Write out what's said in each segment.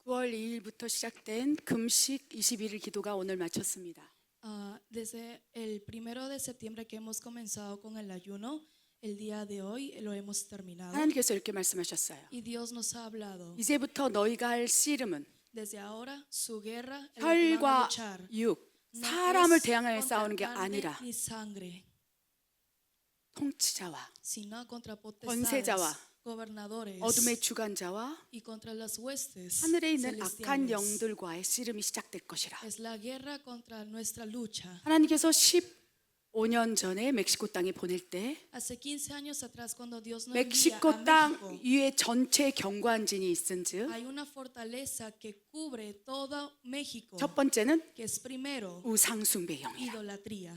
9월 2일부터 시작된 금식 21일 기도가 오늘 마쳤습니다. Desde el 1 de septiembre que hemos comenzado con el ayuno, el día de hoy lo hemos terminado. 하나님께서 이렇게 말씀하셨어요. Y Dios nos ha hablado. 이제부터 너희가 할 씨름은 Desde ahora su guerra es la que van a 혈과 luchar. 육, No 사람을 es 대항하여 contra 싸우는 게 carne 아니라 ni sangre, 통치자와 sino contra 권세자와 potestades, gobernadores 어둠의 주관자와 y contra las huestes 하늘에 있는 악한 celestiales. 영들과의 씨름이 시작될 것이라. Es la guerra contra nuestra lucha. 하나님께서 15년 전에 멕시코 땅에 보낼 때 Hace 15 años atrás, cuando Dios nos envía 멕시코 a 땅 México, 위에 전체 경관진이 있은즉 hay una fortaleza que cubre todo México, 첫 번째는 que es primero 우상숭배 영이라. idolatría.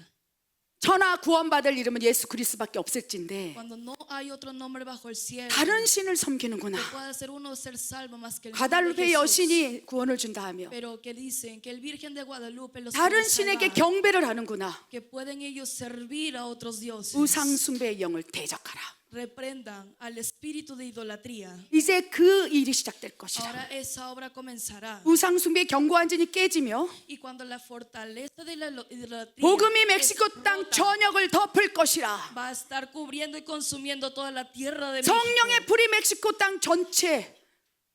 천하 구원받을 이름은 예수 그리스도밖에 없을진데 Cuando no hay otro nombre bajo el cielo 다른 신을 섬기는구나. que pueda ser uno ser salvo más que el nombre de 가달루페 Jesús. 여신이 구원을 준다 하며 Pero que dicen que el Virgen de Guadalupe los 다른 puede 신에게 salvar, 경배를 하는구나. que pueden ellos servir a otros dioses. 우상숭배의 영을 대적하라. Reprendan al espíritu de idolatría. 이제 그 일이 시작될 것이라. Ahora esa obra comenzará. 우상숭배의 경고한진이 깨지며 Y cuando la fortaleza de la idolatría 복음이 es 멕시코 땅 rota, 전역을 덮을 것이라. va a estar cubriendo y consumiendo toda la tierra de 성령의 México. 불이 멕시코 땅 전체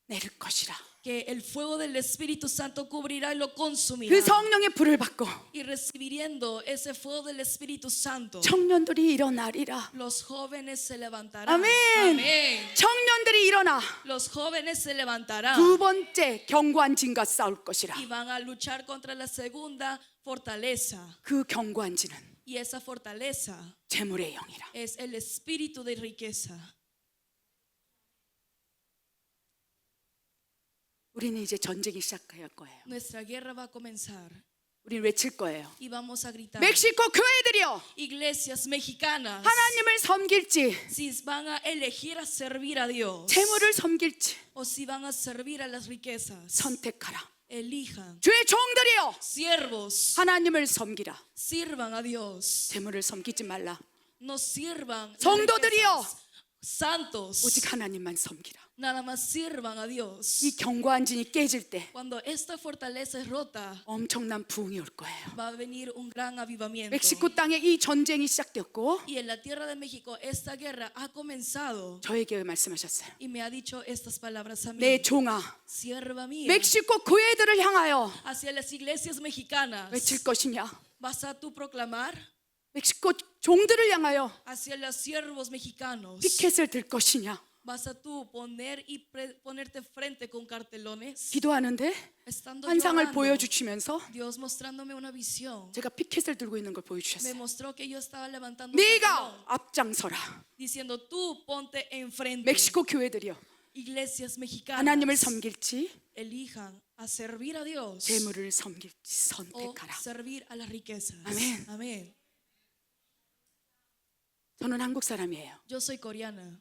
내릴 것이라. Que el fuego del Espíritu Santo cubrirá y lo consumirá. 그 성령의 불을 받고 Y recibiendo ese fuego del Espíritu Santo, 청년들이 일어나리라. los jóvenes se levantarán. 아멘. Amén. 청년들이 일어나 Los jóvenes se levantarán 두 번째 경관진과 싸울 것이라. y van a luchar contra la segunda fortaleza. 그 경관진은 Y esa fortaleza 재물의 영이라. es el espíritu de riqueza. 우리는 이제 전쟁이 시작할 거예요. Nuestra guerra va a comenzar 우리는 외칠 거예요. y vamos a gritar. 멕시코 교회들이여, Iglesias mexicanas, 하나님을 섬길지 si van a elegir a servir a Dios 재물을 섬길지 o si van a servir a las riquezas, 선택하라. elijan. 주의 종들이여, Siervos, 하나님을 섬기라. sirvan a Dios. 재물을 섬기지 말라. No sirvan las 성도들이여, riquezas. Santos, 오직 하나님만 섬기라. nada más sirvan a Dios. 이 경관진이 깨질 때 Cuando esta fortaleza es rota, 엄청난 부흥이 올 거예요. va a venir un gran avivamiento. 멕시코 땅에 이 전쟁이 시작되었고 Y en la tierra de México esta guerra ha comenzado. 저에게 말씀하셨어요. Y me ha dicho estas palabras a mí. 내 종아, Sierva mía, 멕시코 교회들을 향하여 hacia las iglesias mexicanas, 외칠 것이냐? ¿vas a tú proclamar? 멕시코 종들을 향하여 Hacia los siervos mexicanos, 피켓을 들 것이냐? ¿vas a tú poner y ponerte frente con cartelones? 기도하는데 Estando 환상을 llorando, 보여주시면서 Dios mostrándome una visión, 제가 피켓을 들고 있는 걸 me 보여주셨어요. mostró que yo estaba levantando un 네가 cartelón, 앞장서라. diciendo tú ponte enfrente. 멕시코 교회들이여, Iglesias 하나님을 mexicanas, 섬길지 elijan a servir a Dios 재물을 섬길지 o 선택하라. servir a las riquezas. Amén. Amén. 저는 한국 사람이에요. Yo soy coreana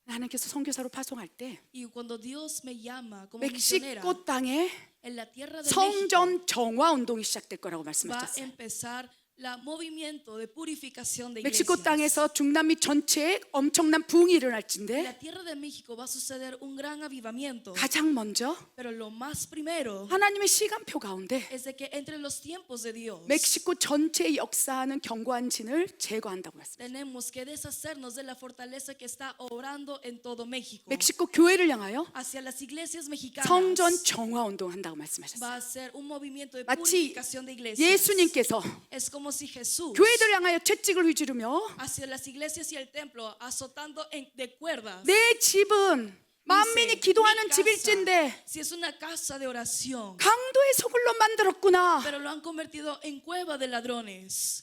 하나님께서 선교사로 파송할 때 y cuando Dios me llama como misionera 멕시코 땅에 en la tierra de México, 성전 정화 운동이 시작될 거라고 va a 말씀하셨어요. empezar el movimiento de purificación de 멕시코 iglesias. 땅에서 중남미 전체에 엄청난 부흥이 En 일어날진데 la tierra de México va a suceder un gran avivamiento, 가장 먼저 pero lo más primero 하나님의 시간표 가운데 es de que entre los tiempos de Dios 멕시코 전체에 역사하는 경관진을 제거한다고 했습니다. tenemos que deshacernos de la fortaleza que está obrando en todo México. 멕시코 교회를 향하여 Hacia las iglesias mexicanas 성전 정화 운동 한다고 va 말씀하셨어요. a ser un movimiento de 마치 purificación de iglesias. 예수님께서 Es como si Jesús 교회들 향하여 채찍을 휘두르며 hacia las iglesias y el templo azotando de cuerdas. 내 집은 만민이 Dice, 기도하는 "Mi casa, 집일진데 si es una casa de oración, 강도의 소굴로 만들었구나. pero lo han convertido en cueva de ladrones."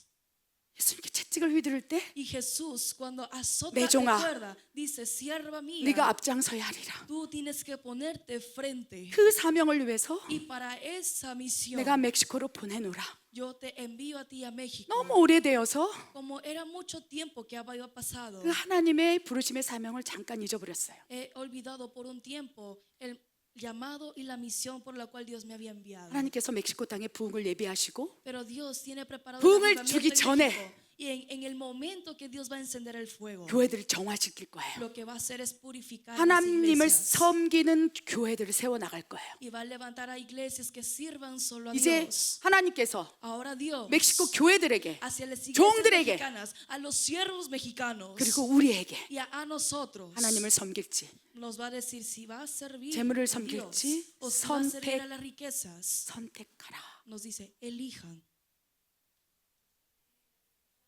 예수님께 채찍을 휘두를 때 Y Jesús cuando azota 내 de 종아, cuerda dice, sierva mía, 네가 앞장서야 하리라. tú tienes que ponerte frente. 그 사명을 위해서 Y para esa misión 내가 멕시코로 보내노라. yo te envío a ti a México. 너무 오래되어서 Como era mucho tiempo que había pasado, 그 하나님의 부르심의 사명을 잠깐 잊어버렸어요. he olvidado por un tiempo el llamado y la misión por la cual Dios me había enviado. 하나님께서 멕시코 땅에 부흥을 예비하시고 Pero Dios tiene preparado 부흥을 el avivamiento 주기 en 전에 México. Y en el momento que Dios va a encender el fuego, 교회들을 정화시킬 거예요. lo que va a hacer es purificar las 하나님을 iglesias. 섬기는 교회들을 세워나갈 거예요. Y va a levantar a iglesias que sirvan solo a 이제 Dios. 하나님께서 Ahora Dios, 멕시코 교회들에게 hacia las iglesias 종들에게 mexicanas, a los siervos mexicanos 그리고 우리에게 y a nosotros, 하나님을 섬길지 nos va a decir si va a servir 재물을 a Dios 섬길지 o si va a servir 선택- a las riquezas. 선택하라. Nos dice, elijan.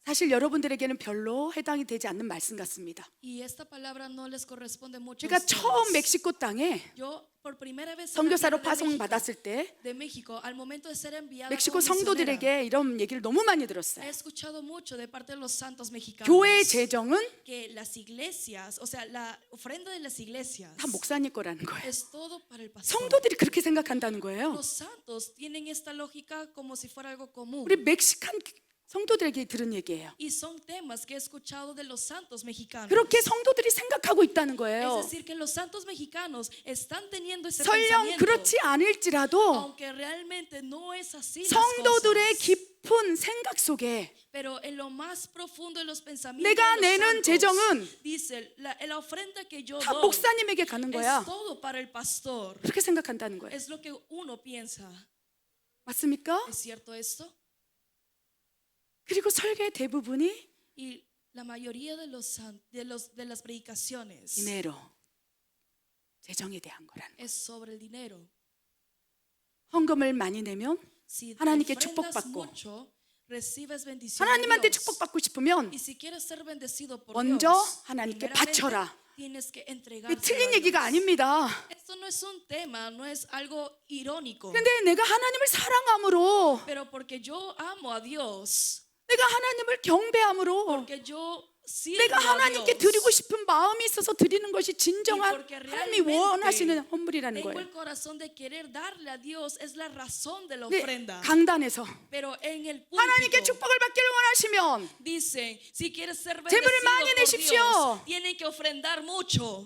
사실 여러분들에게는 별로 해당이 되지 않는 말씀 같습니다. Y esta palabra no les corresponde mucho a 제가 처음 ustedes. 멕시코 땅에 Yo por primera vez en la 선교사로 tierra de 파송 México, 받았을 때 de México, al momento de ser enviada 멕시코 como misionera, 성도들에게 이런 얘기를 너무 많이 he 들었어요. escuchado mucho de parte de los santos mexicanos 교회의 재정은 que las iglesias, o sea, la ofrenda de las iglesias 다 목사님 거라는 거예요. es todo para el pastor. 성도들이 그렇게 생각한다는 거예요. Los santos tienen esta lógica como si fuera algo común. 우리 멕시칸 성도들에게 들은 얘기예요. Y son temas que he escuchado de los santos mexicanos. 그렇게 성도들이 생각하고 있다는 Es 거예요. decir, que los santos mexicanos están teniendo ese 설령 pensamiento, 그렇지 않을지라도 aunque realmente no es así las 성도들의 cosas. 깊은 생각 속에 Pero en lo más profundo de los pensamientos 내가 de los 내는 santos, 재정은 dice, la ofrenda que yo 다 doy 목사님에게 가는 거야. es todo para el pastor. 그렇게 생각한다는 거예요. Es lo que uno piensa. 맞습니까? ¿Es cierto esto? 그리고 설교의 대부분이 Y la mayoría de de las predicaciones 디네로 재정에 대한 거라는 거예요. es sobre el dinero. 헌금을 많이 내면 Si 하나님께 ofrendas 축복받고 mucho, recibes bendición de 하나님한테 Dios. 축복받고 싶으면 Y si quieres ser bendecido por 먼저 Dios, 하나님께 primeramente 바쳐라. tienes que 이게 entregárselo 틀린 a 얘기가 Dios. 아닙니다. Esto no es un tema, no es algo irónico. 근데 내가 하나님을 사랑함으로, Pero porque yo amo a Dios, 내가 하나님을 경배함으로, porque yo sirvo 내가 a 하나님께 Dios, 드리고 싶은 마음이 있어서 드리는 것이 진정한 porque 하나님이 realmente 원하시는 헌물이라는 tengo 거예요. el corazón de querer darle a Dios, es la razón de la 근데 ofrenda. 강단에서 Pero en el 하나님께 púlpito 축복을 받기를 원하시면 dicen, si quieres ser 재물을 bendecido 많이 por 내십시오. Dios, tienen que ofrendar mucho.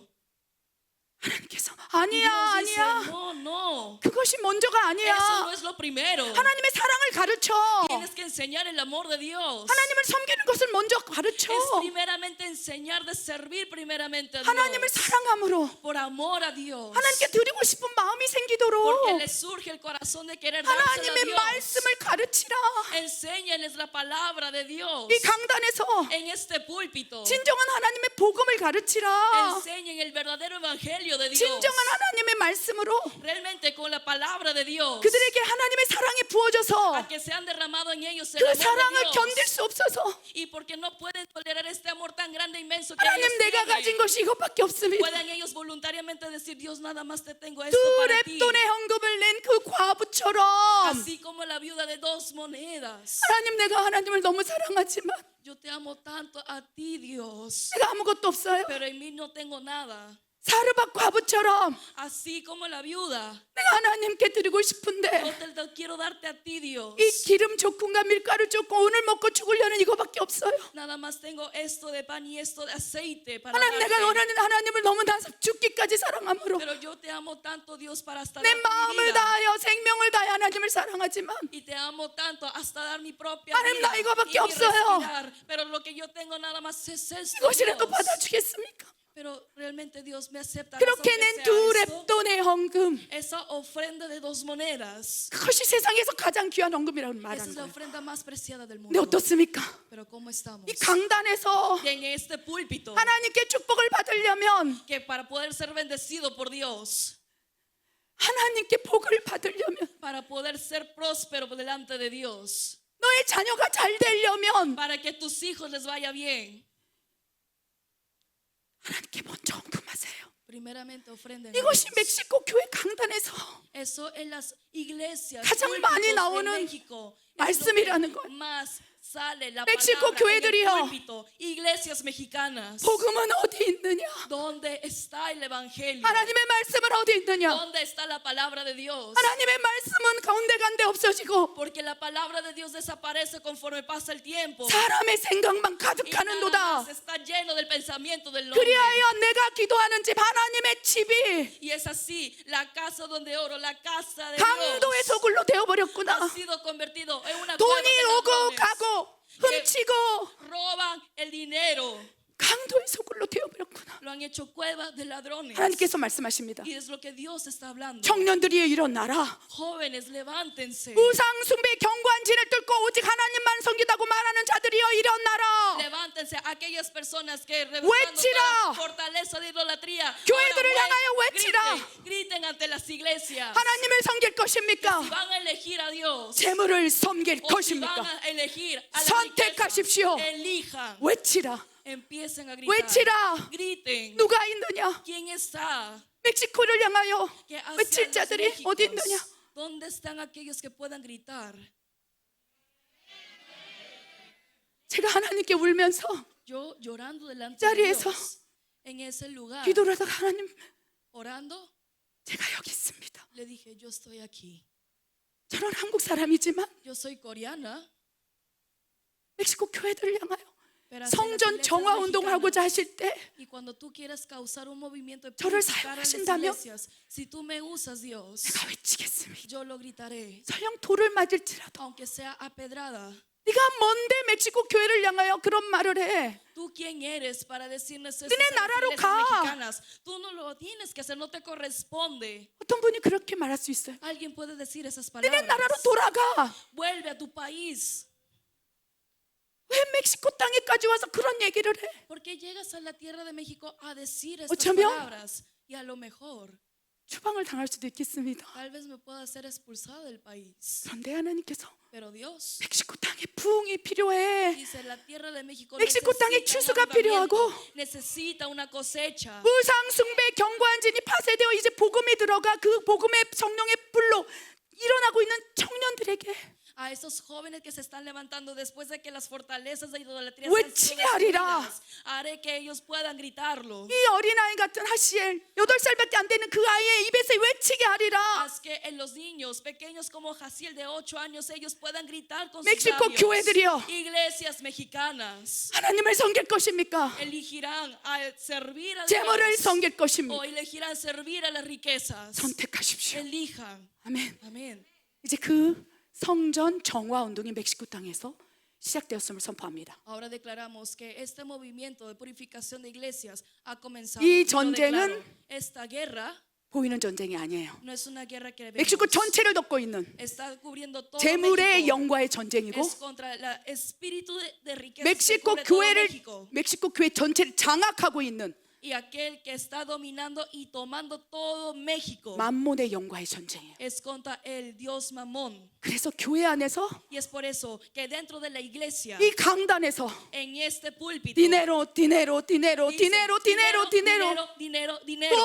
하나님께서 Y 아니야, Dios dice, 아니야. no, no, 그것이 먼저가 eso no 아니야. es lo primero. 하나님의 사랑을 가르쳐. Tienes que enseñar el amor de Dios. 하나님을 섬기는 것을 먼저 가르쳐. Es primeramente enseñar de servir primeramente a 하나님을 Dios. 사랑함으로 Por amor a Dios. 하나님께 드리고 싶은 마음이 Porque 생기도록 les surge el corazón de querer dárselo a 하나님의 Dios. 말씀을 가르치라. Enséñales la palabra de Dios. 이 강단에서 En este púlpito. 진정한 하나님의 복음을 가르치라. Enseñen el verdadero evangelio de Dios. 진정한 하나님의 말씀으로 Realmente con la palabra de Dios. 그들에게 하나님의 사랑이 부어져서 A que se han derramado en ellos el 그 amor de 사랑을 Dios. 견딜 수 없어서 Y porque no pueden tolerar este amor tan grande e inmenso que 하나님 ellos 내가 가진 tienen, 것이 이것밖에 없습니다. puedan ellos voluntariamente decir, Dios, nada más te tengo esto 두 para ti. 랩돈의 헌금을 낸 그 과부처럼 Así como la viuda de 2 monedas. 하나님 내가 하나님을 너무 사랑하지만 Yo te amo tanto a ti, Dios, 내가 아무것도 없어요. pero en mí no tengo nada. 사르밧 과부처럼 Así como la viuda, 내가 하나님께 드리고 싶은데 yo te quiero darte a ti, Dios. 이 기름 조금과 밀가루 조금 오늘 먹고 죽으려는 이거밖에 없어요. Nada más tengo esto de pan y esto de aceite para 하나님 내가 darte. 원하는 하나님을 너무 다 죽기까지 사랑함으로 Pero yo te amo tanto, Dios, para hasta 내 dar mi 마음을 vida. 다하여 생명을 다해 하나님을 사랑하지만 Y te amo tanto hasta dar mi propia 하나님, vida 나 이거밖에 y mi 없어요. respirar. Pero lo que yo tengo nada más es esto, 이것이라도 Dios. 받아주겠습니까? Pero realmente Dios me acepta 그렇게 낸 두 랩돈의 헌금, esa ofrenda de 2 monedas. 그것이 세상에서 가장 귀한 헌금이라고 Esa 말하는 es la 거예요. ofrenda más preciada del 근데 mundo. 어떻습니까? Pero ¿cómo estamos? 이 강단에서 Y en este púlpito, 하나님께 축복을 받으려면, que para poder ser bendecido por Dios, 하나님께 복을 받으려면, para poder ser próspero delante de Dios, 너의 자녀가 잘 되려면 para que tus hijos les vaya bien, 하나님께 먼저 헌금하세요. primeramente ofrenden a 이것이 Dios. 멕시코 교회 강단에서 Eso en las iglesias 가장 púlpitos 많이 de 나오는 México es lo 말씀이라는 que 거예요. más sale la 멕시코 palabra en el 교회들이요. púlpito. Iglesias mexicanas, 복음은 어디 있느냐? ¿dónde está el evangelio? 하나님의 말씀은 어디 있느냐? ¿Dónde está la palabra de Dios? 하나님의 말씀은 가운데간데 없어지고 Porque la palabra de Dios desaparece conforme pasa el tiempo. 사람의 생각만 Y nada 가득하는도다. más está lleno del pensamiento del hombre. 그리하여 내가 기도하는 집 하나님의 집이 Y es así, la casa donde oro, la casa de 강도의 Dios 소굴로 되어버렸구나. ha sido convertido en una cueva 돈이 de 오고 ladrones. 가고 훔치고 roban el dinero. 강도의 소굴로 되어버렸구나. Lo han hecho cuevas de ladrones. 하나님께서 말씀하십니다. Y es lo que Dios está hablando. 청년들이 일어나라. Jóvenes, levántense. 우상 숭배 견고한 진을 뚫고 오직 하나님만 섬기다고 말하는 자들이여 일어나라. Levántense aquellas personas que 외치라. reventando toda fortaleza de idolatría. 교회들을 Ahora, 향하여 외치라. griten ante las iglesias. 하나님을 섬길 것입니까? Si van a elegir a Dios 재물을 섬길 o si van 것입니까? a elegir a la 선택하십시오. riqueza, elijan. 외치라. Empiecen a gritar. 외치라. Griten. 누가 있느냐? ¿Quién está? 멕시코를 향하여 Que hacia 외칠 los 자들이 Méxicos, 어디 있느냐? ¿Dónde están aquellos que puedan gritar? 제가 하나님께 울면서 Yo llorando delante de 자리에서 Dios, en ese lugar, 기도를 하다가 하나님, orando, 제가 여기 있습니다. le dije, yo estoy aquí. 저는 한국 사람이지만 Yo soy coreana, 멕시코 교회들을 향하여 pero hacia las 성전 iglesias 정화 운동을 하고자 mexicanas, 하실 때 y cuando tú quieras causar un movimiento de 저를 purificar a las 사용하신다면 iglesias, si tú me usas, Dios, 내가 외치겠습니다. yo lo gritaré, 설령 돌을 맞을지라도 aunque sea a pedrada. 네가 뭔데 멕시코 교회를 향하여 그런 말을 해? ¿Tú quién eres para decirnos eso a 너네 las 나라로 iglesias 가. mexicanas? Tú no lo tienes que hacer, no te corresponde. 어떤 분이 그렇게 말할 수 있어요. Alguien puede decir esas 너네 나라로 palabras. 돌아가. Vuelve a tu país. 왜 멕시코 땅에까지 와서 그런 얘기를 해? Porque llegas a la tierra de México a decir estas 어쩌면 palabras y a lo mejor 추방을 당할 수도 있겠습니다. tal vez me pueda ser expulsado del país. 그런데 하나님께서 Pero Dios 멕시코 땅에 부흥이 필요해. dice la tierra de México 멕시코 땅에 necesita un 추수가 필요하고 avivamiento, necesita una cosecha. 우상 숭배 견고한 진이 파쇄되어 이제 복음이 들어가 그 복음의 성령의 불로 일어나고 있는 청년들에게 A esos jóvenes que se están levantando después de que las fortalezas de idolatría 외치게 han sido 하리라. destruidas, haré que ellos puedan gritarlo. 이 어린아이 같은 하시엘 8살밖에 안 되는 그 아이의 입에서 외치게 하리라. Haz que en los niños pequeños como Jaciel de 8 años ellos puedan gritar con sus 멕시코 labios. 교회들이여. Iglesias mexicanas 하나님을 섬길 것입니까? elegirán a servir a 재물을 Dios 섬길 o 것입니까? elegirán servir a las riquezas. 선택하십시오. Elijan. 아멘. Amén. 이제 그 성전 정화 운동이 멕시코 땅에서 시작되었음을 선포합니다. Ahora declaramos que este movimiento de purificación de iglesias ha comenzado. 이 Y lo 전쟁은 declaro. Esta guerra 보이는 전쟁이 아니에요. no es una guerra que 멕시코 vemos. 전체를 덮고 있는 Está cubriendo todo 재물의 México. 영과의 전쟁이고 Es contra el espíritu de riqueza que 멕시코 cubre todo 교회를 México. 멕시코 교회 전체를 장악하고 있는 Y aquel que está dominando y tomando todo México 만몬의 영과의 전쟁이에요. es contra el Dios Mamón. 그래서 교회 안에서 Y es por eso que dentro de la iglesia, 이 강단에서 en este púlpito, 디네로 디네로 디네로 dice, 디네로 디네로 디네로 dinero, dinero,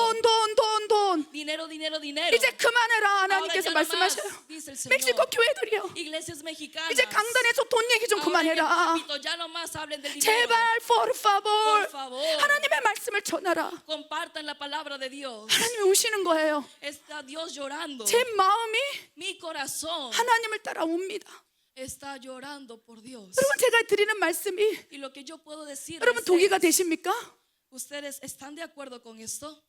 돈 dinero, dinero, dinero. 이제 그만해라 하나님께서 Ahora ya no más, 말씀하셔요. dice el Señor. 멕시코 교회들이요 Iglesias mexicanas, 이제 강단에서 돈 얘기 좀 ahora en el 그만해라. púlpito ya no más hablen del dinero. 제발 por favor Por favor. 하나님의 말씀을 전하라. Compartan la palabra de Dios. 하나님이 우시는 거예요. Está Dios llorando. 제 마음이 Mi corazón 하나님을 따라옵니다. está llorando por Dios. 여러분 제가 드리는 말씀이 Y lo que yo puedo decir 여러분 동의가 되십니까? ¿ustedes están de acuerdo con esto?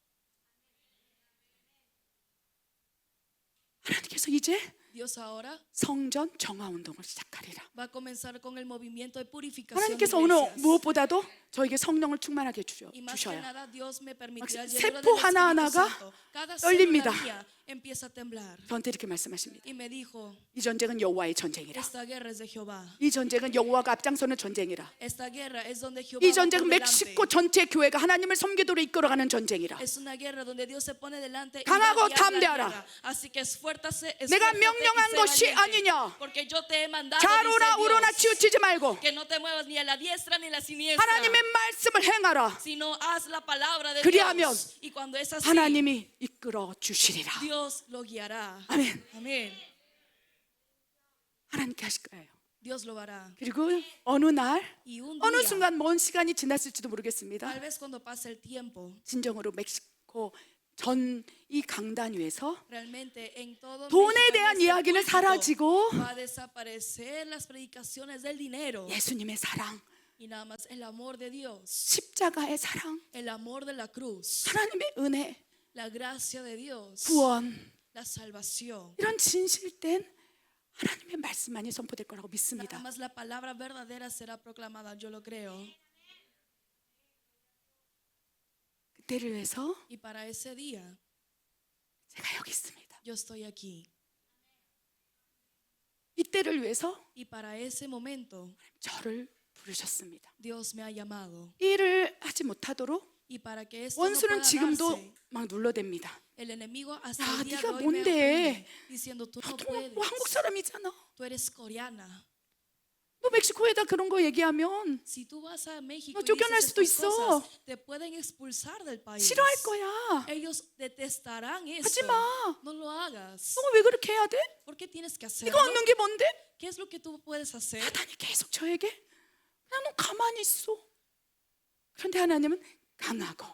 하나님께서 이제 Dios ahora 성전 정화 운동을 시작하리라. va a comenzar con el movimiento de purificación de 하나님께서 오늘 iglesias. 무엇보다도 저에게 성령을 충만하게 Y más que 주셔요. nada Dios me permitirá 막 llenarlo 세포 del 하나하나가 Espíritu Santo. Cada 떨립니다. célula mía empieza a temblar. 저한테 이렇게 말씀하십니다. Y me dijo, 이 전쟁은 여호와의 전쟁이라. esta guerra es de Jehová. 이 전쟁은 여호와가 앞장서는 전쟁이라. Esta guerra es donde Jehová 이 va por 전쟁은 delante. 멕시코 전체 교회가 하나님을 섬기도록 이끌어가는 전쟁이라. Es una guerra donde Dios se pone delante y 강하고 va a guiar la 담대하라. guerra. Así que esfuérzase, 내가 esfuérzate y 명령한 sé 것이 valiente. 아니냐. Porque yo te he mandado, 좌로나 dice 우로나 Dios, 치우치지 말고 que no te muevas ni a la diestra ni a la siniestra, 하나님의 말씀을 행하라. sino haz la palabra de 그리하면 Dios. Y cuando es así, 하나님이 이끌어 주시리라. Dios lo guiará. 아멘. Amén. 하나님께 하실 거예요. Dios lo hará. 그리고 어느 날 Y un 어느 día, 순간 먼 시간이 지났을지도 모르겠습니다. tal vez cuando pase el tiempo, 진정으로 멕시코 전 이 강단 위에서 realmente en todo 돈에 México, en 대한 este 이야기는 púlpito, 사라지고 va a desaparecer las predicaciones del dinero 예수님의 사랑, y nada más el amor de Dios, 십자가의 사랑, el amor de la cruz, 하나님의 은혜, la gracia de Dios, 구원 la salvación. 이런 진실된 하나님의 말씀만이 선포될 거라고 Nada 믿습니다. más la palabra verdadera será proclamada, yo lo creo. 그때를 위해서 Y para ese día, 제가 여기 있습니다. yo estoy aquí. 이때를 위해서 Y para ese momento, 저를 부르셨습니다. Dios me ha llamado. 이 일을 하지 못하도록 Y para que esto no 원수는 pueda 지금도 darse, 막 눌러댑니다. el enemigo hasta 야, el día de 네가 hoy me 뭔데? oprime, diciendo tú no 너 puedes, 뭐 한국 사람이잖아. tú eres coreana. 너 멕시코에다 그런 거 얘기하면 Si tú vas a México 너 y 쫓겨날 dices 수도 estas 있어. cosas, te pueden expulsar del país. 싫어할 거야. Ellos detestarán eso. 하지 마. No lo hagas. 너 왜 그렇게 해야 돼? ¿Por qué tienes que 네가 hacerlo? 얻는 게 뭔데? ¿Qué es lo que tú puedes hacer? 사단이 계속 저에게 나는 가만히 있어. 그런데 하나님은 강하고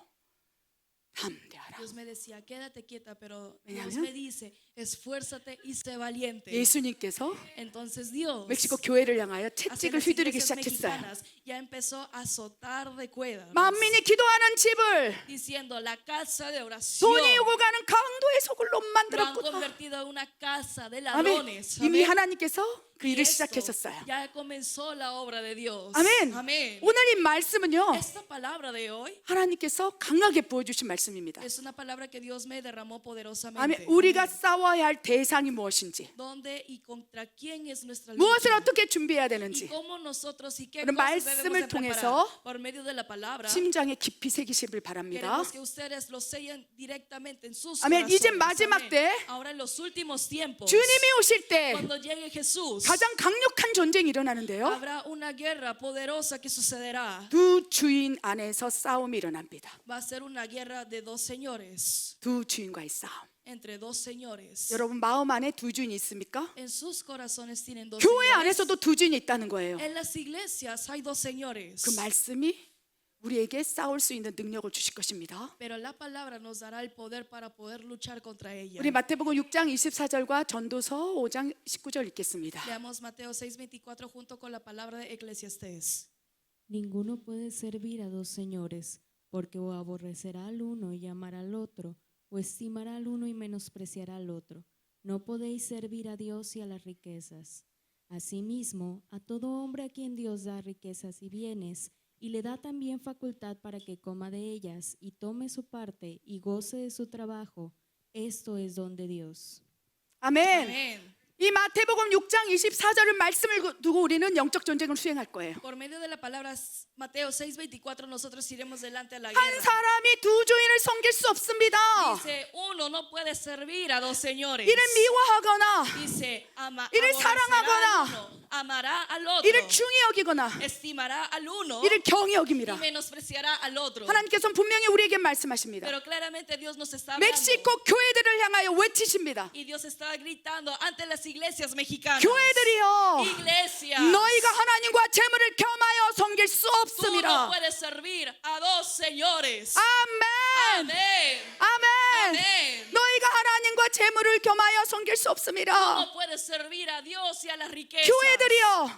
담대하라. Dios me decía, quédate quieta, pero Dios 왜냐하면 me dice, esfuérzate y sé valiente. 예수님께서 Entonces Dios, 멕시코 교회를 향하여 hacia 채찍을 las 휘두르기 iglesias 시작했어요. mexicanas, ya empezó a azotar de cuerdas, 만민이 기도하는 집을 diciendo, la casa de oración 돈이 오고 가는 강도의 소굴로 lo han 만들었구나. convertido en una casa de 아멘. ladrones. 이미 Amén. 하나님께서 그 Y 일을 esto 시작하셨어요. ya comenzó la obra de Dios. 아멘. Amén. 오늘 이 말씀은요, Esta palabra de hoy 하나님께서 강하게 보여주신 말씀입니다. es una palabra que Dios me derramó poderosamente. 아멘. 우리가 싸워야 할 대상이 무엇인지, ¿Dónde y contra quién es nuestra 무엇을 lucha? 어떻게 준비해야 Y 되는지 cómo nosotros y qué 오늘 cosas debemos 말씀을 de preparar. 통해서 Por medio de la palabra 심장에 깊이 새기시길 바랍니다. queremos que ustedes lo sellen directamente en sus 아멘. 이제 corazones. 마지막 Amén. 때 Ahora en los últimos tiempos, 주님이 오실 때 cuando llegue Jesús, 가장 강력한 전쟁이 일어나는데요. habrá una guerra poderosa que sucederá. 두 주인 안에서 싸움이 일어납니다. Va a ser una guerra de dos señores, 두 주인과의 싸움. entre dos señores. 여러분 마음 안에 두 주인이 있습니까? En sus corazones tienen dos 교회 señores. 안에서도 두 주인이 있다는 거예요. En las iglesias hay dos señores. 그 말씀이 우리에게 싸울 수 있는 능력을 주실 것입니다. Pero la palabra nos dará el poder para poder luchar contra ella. 우리 마태복음 6장 24절과 전도서 5장 19절 읽겠습니다. Leamos Mateo 6:24 junto con la palabra de Eclesiastés. Ninguno puede servir a dos señores, porque o aborrecerá al uno y amará al otro, o estimará al uno y menospreciará al otro. No podéis servir a Dios y a las riquezas. Asimismo, a todo hombre a quien Dios da riquezas y bienes, y le da también facultad para que coma de ellas y tome su parte y goce de su trabajo, esto es don de Dios. 아멘. Amén. 이 마태복음 6장 24절을 말씀을 두고 우리는 영적 전쟁을 수행할 거예요. Por medio de la palabra Mateo 6:24 nosotros iremos delante a la 한 guerra. 사람이 두 주인을 섬길 수 없습니다. Dice, uno no puede servir a dos señores. 이를 미워하거나 Dice, 이를 aborrecerá 사랑하거나, al uno, amará al otro, 이를 중히 여기거나 estimará al uno 이를 경히 y 여깁니다. menospreciará al otro. 하나님께서는 분명히 우리에게 말씀하십니다. Pero claramente Dios nos está hablando. 멕시코 교회들을 향하여 외치십니다. Y Dios está gritando ante las iglesias mexicanas. 교회들이여, Iglesia, 너희가 하나님과 재물을 겸하여 섬길 수 tú no 없습니다. puedes servir a dos señores. 아멘. Amén. 아멘. Amén. 너희가 하나님과 재물을 겸하여 섬길 수 없습니다. No puedes servir a Dios y a las riquezas. 교회들이여,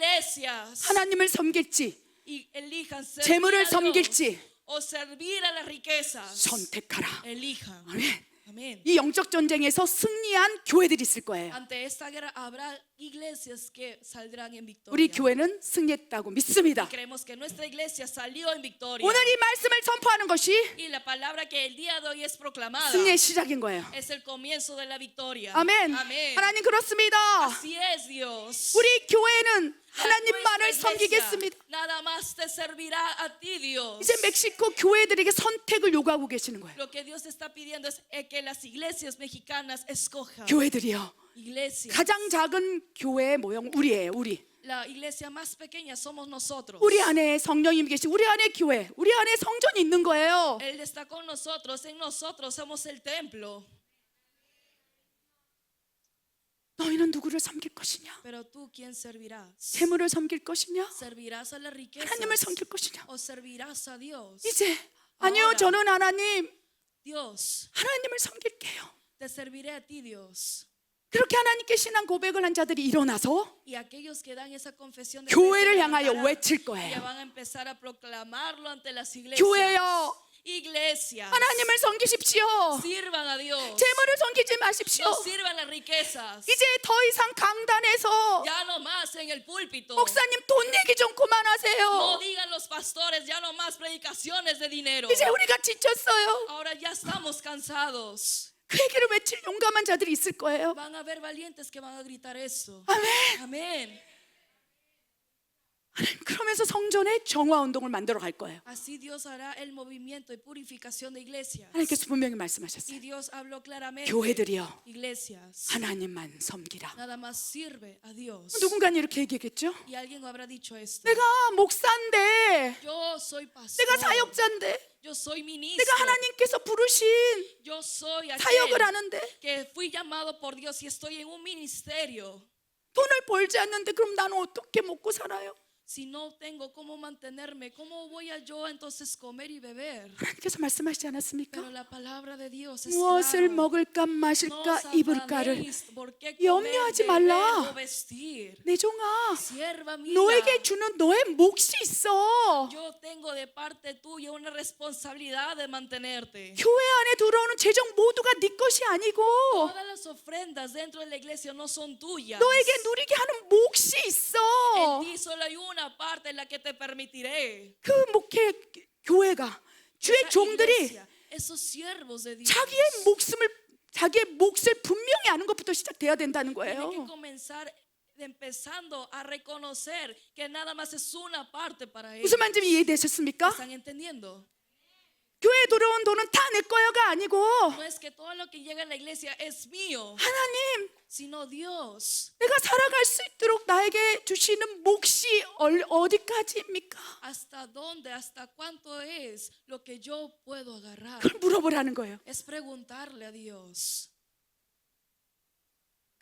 Iglesias, 하나님을 섬길지 y elijan servir 재물을 a Dios 섬길지 o servir a las riquezas. 선택하라. Elijan. 아멘. Amén. 이 영적 전쟁에서 승리한 교회들이 있을 거예요. Ante esta guerra habrá iglesias que saldrán en victoria. 우리 교회는 승리했다고 믿습니다. Creemos que nuestra iglesia salió en victoria. 오늘 이 말씀을 선포하는 것이 Y la palabra que el día de hoy es proclamada 승리의 시작인 거예요. es el comienzo de la victoria. 아멘. Amén. 하나님 그렇습니다. Así es, Dios. 우리 교회는 하나님만을 Nuestra iglesia 섬기겠습니다. nada más te servirá a ti, Dios. 이제 멕시코 교회들에게 선택을 요구하고 계시는 거예요. Lo que Dios está pidiendo es que las iglesias mexicanas escojan. 교회들이요, Iglesias. 가장 작은 교회의 모형 우리예요. 우리 La iglesia más pequeña somos nosotros. 우리 안에 성령님이 계시, 우리 안에 교회, 우리 안에 성전이 있는 거예요. Él está con nosotros, en nosotros somos el templo. 너희는 누구를 섬길 것이냐? Pero tú, ¿quién servirás? 재물을 섬길 것이냐? ¿Servirás a la riqueza 하나님을 섬길 것이냐? o servirás a Dios? 이제 아니요, ahora. 저는 하나님, Dios, 하나님을 섬길게요. te serviré a ti, Dios. 그렇게 하나님께 신앙 고백을 한 자들이 일어나서 Y aquellos que dan esa confesión de 교회를 fe se 향하여 levantarán 외칠 y 거예요. van a empezar a proclamarlo ante las iglesias. 교회여, Iglesias, 하나님을 섬기십시오. sirvan a Dios. 재물을 섬기지 마십시오. No sirvan las riquezas. 이제 더 이상 강단에서 Ya no más en el púlpito. 목사님 돈 얘기 좀 No 그만하세요. digan los pastores, ya no más predicaciones de dinero. 이제 우리가 지쳤어요. Ahora ya estamos cansados. 그 얘기를 외칠 용감한 자들이 있을 거예요. Van a haber valientes que van a gritar eso. 아멘. Amén. 그러면서 성전에 정화 운동을 만들어 갈 거예요. Así Dios hará el movimiento de purificación de iglesias. 하나님께서 분명히 말씀하셨어요. Y Dios habló claramente. 교회들이여 Iglesias, 하나님만 섬기라. nada más sirve a Dios. 누군가는 이렇게 얘기했겠죠. Y alguien habrá dicho esto. 내가 목사인데, Yo soy pastor. 내가 사역자인데, Yo soy ministro. 내가 하나님께서 부르신 Yo soy 사역을 aquel 하는데 que fui llamado por Dios y estoy en un ministerio. 돈을 벌지 않는데 그럼 나는 어떻게 먹고 살아요? Si no tengo cómo mantenerme, ¿cómo voy a yo entonces comer y beber? 하나님께서 말씀하시지 않았습니까? Pero la palabra de Dios es 무엇을 claro. 먹을까 No 마실까 입을까를 sabaréis por qué 염려하지 comer, beber 말라. o vestir. 내 종아, Sierva mía, 너에게 주는 너의 몫이 있어. yo tengo de parte tuya una responsabilidad de mantenerte. 교회 안에 들어오는 재정 모두가 네 것이 아니고 Todas las ofrendas dentro de la iglesia no son tuyas. 너에게 누리게 하는 몫이 En 있어. ti solo hay una parte en la que te permitiré. 그 목회 교회가 주의 Esa 종들이 iglesia, esos siervos de Dios 자기의 몫을 분명히 아는 것부터 시작돼야 된다는 tienen que 거예요. comenzar empezando a reconocer que nada más es una parte para ellos. 무슨 말인지 이해되셨습니까? ¿Están entendiendo? 교회에 들어온 돈은 다 내 거야가 아니고 No es que todo lo que llega en la iglesia es mío, 하나님, sino Dios. 내가 살아갈 수 있도록 나에게 주시는 몫이 어디까지입니까? ¿Hasta dónde, hasta cuánto es lo que yo puedo agarrar? 그걸 물어보라는 거예요. Es preguntarle a Dios.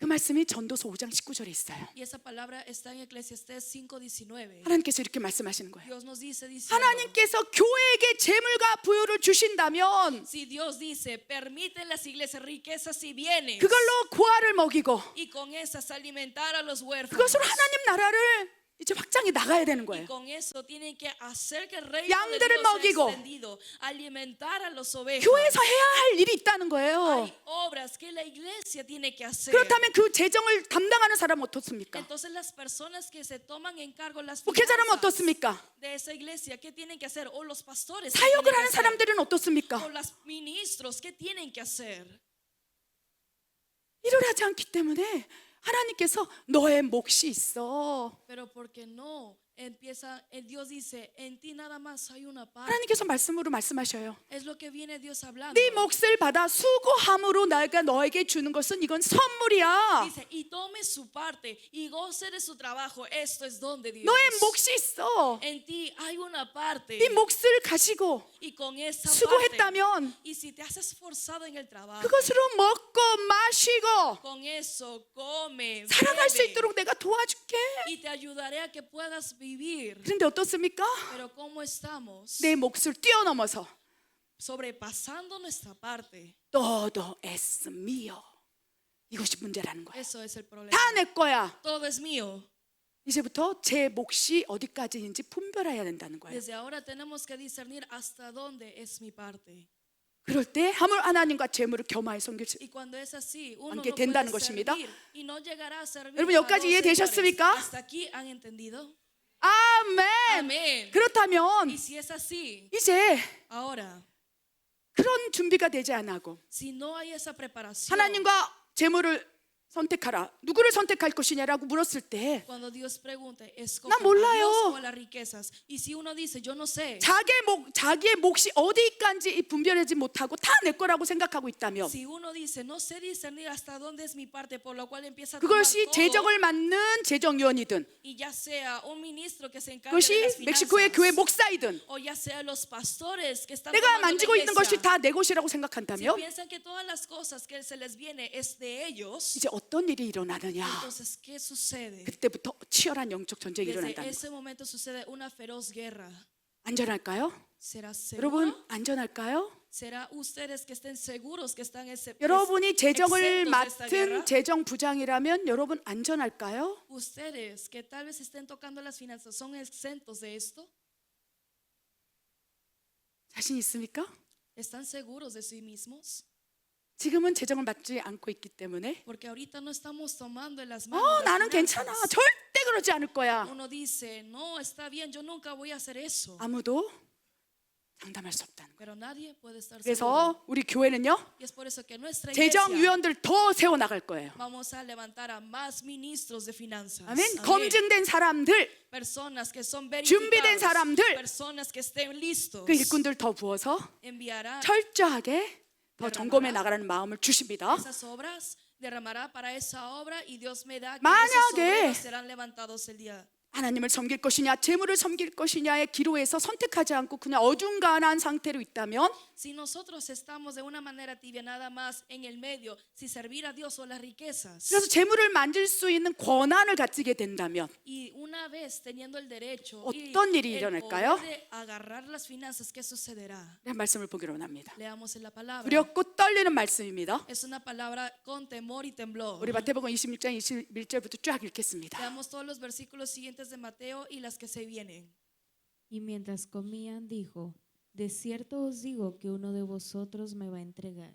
그 말씀이 전도서 5장 19절에 있어요. Y esa palabra está en Eclesiastés 5:19. 하나님께서 이렇게 말씀하시는 거예요. Dios nos dice diciendo, 하나님께서 교회에게 재물과 부요를 주신다면 si Dios dice, permiten las iglesias riquezas y bienes, 그걸로 고아를 먹이고 y con esas alimentar a los huérfanos, 그것으로 하나님 나라를 이제 확장해 나가야 되는 y 거예요. con eso tienen que hacer que el reino de 양들을 Dios sea 먹이고 extendido, alimentar a los ovejas. 교회에서 해야 할 일이 있다는 거예요. Hay obras que la iglesia tiene que hacer. 그렇다면 그 재정을 담당하는 사람은 어떻습니까? Entonces las personas que se toman en cargo las 목회자라면 finanzas 어떻습니까? de esa iglesia, ¿qué tienen que hacer? O los pastores, ¿qué 사역을 tienen que 하는 hacer? 사람들은 O 어떻습니까? los ministros, ¿qué tienen que hacer? 일을 하지 않기 때문에 하나님께서 너의 몫이 있어. Pero porque no empieza, Dios dice, en ti nada más hay una parte. 하나님께서 말씀으로 말씀하셔요. Es lo que viene Dios hablando. 네 몫을 받아 수고함으로 내가 너에게 주는 것은 이건 선물이야. Dice, y tome su parte y goce de su trabajo. Esto es don de Dios. 너의 몫이 있어. En ti hay una parte. 네 몫을 가지고 Y con esa parte. 수고했다면 Y si te has esforzado en el trabajo, 그것으로 먹고 마시고 con eso come, 살아갈 수 bebe, 있도록 내가 도와줄게. y te ayudaré a que puedas vivir. 그런데 어떻습니까? Pero ¿cómo estamos? 내 몫을 뛰어넘어서 Sobrepasando nuestra parte. todo es mío. 이것이 문제라는 거야. Eso es el problema. 다 내 거야. Todo es mío. 이제부터 제 몫이 어디까지인지 분별해야 된다는 거예요. Desde ahora tenemos que discernir hasta dónde es mi parte. 그럴 때 하나님과 재물을 겸하여 섬길 수. Y cuando es así, uno 함께 no 된다는 puede 것입니다. servir y no llegará a servir. 여러분, a 여기까지 dos 이해되셨습니까? señores. ¿Hasta aquí han entendido? 아멘. Amén. 그렇다면 Y si es así, 이제 ahora, 그런 준비가 되지 않고 si no hay esa preparación, 하나님과 재물을 선택하라. 누구를 선택할 것이냐라고 물었을 때 cuando Dios pregunte, 난 ¿escogen a 몰라요. Dios o a las riquezas? Y si uno dice, yo no sé, 자기의 몫이 어디까지 분별하지 못하고 다 내 거라고 생각하고 있다면 si uno dice, no sé discernir hasta dónde es mi parte, por lo cual empieza a tomar 그것이 todo, 재정을 맡는 재정위원이든 y ya sea un ministro que se encargue de 그것이 las 멕시코의 교회 finanzas, 목사이든 o ya sea los pastores que están 내가 tomando la 만지고 있는 것이 iglesia, 다 내 것이라고 si 생각한다면 piensan que todas las cosas que se les viene es de ellos, 이제 어떤 일이 일어나느냐? entonces ¿qué sucede? 그때부터 치열한 영적 전쟁이 Desde 일어난다는 거예요. ese momento sucede una feroz guerra. 안전할까요? ¿Será 여러분, seguro? 안전할까요? ¿Será ustedes que estén seguros que están 여러분이 재정을 exentos de esta guerra? 맡은 재정 부장이라면 여러분 안전할까요? Ustedes que tal vez estén tocando las finanzas, ¿son exentos de esto? 자신 있습니까? ¿Están seguros de sí mismos? 지금은 재정을 받지 않고 있기 때문에 Porque ahorita no estamos tomando en las manos las 나는 finanzas. 괜찮아, 절대 그러지 않을 거야. Uno dice, no, está bien, yo nunca voy a hacer eso. 아무도 장담할 수 없다는 거예요. Pero nadie puede estar seguro. 그래서 우리 교회는요, Y es por eso que nuestra 재정 iglesia 위원들 더 세워 나갈 거예요. vamos a levantar a más ministros de finanzas. 아멘. Amén. 검증된 사람들, Personas que son 준비된 verificados, 사람들, personas que estén listos. 그 일꾼들 더 부어서 Enviará 철저하게 더 점검해 나가라는 마음을 주십니다. esas obras, derramará para esa obra y Dios me da que 만약에 esos obreros serán levantados el día. 하나님을 섬길 것이냐, 재물을 섬길 것이냐의 기로에서 선택하지 않고 그냥 어중간한 상태로 있다면 Si nosotros estamos de una manera tibia nada más en el medio, si servir a Dios o las riquezas, 그래서 재물을 만질 수 있는 권한을 가지게 된다면 y una vez teniendo el derecho y 어떤 일이 el 일어날까요? poder de agarrar las finanzas, ¿qué sucederá? 네, 말씀을 보기로 원합니다. Leamos en la palabra. 두렵고 떨리는 말씀입니다. Es una palabra con temor y temblor. 우리 마태복음 26장 21절부터 쫙 읽겠습니다. Veamos todos los versículos siguientes de Mateo y las que se vienen. Y mientras comían dijo, de cierto os digo que uno de vosotros me va a entregar.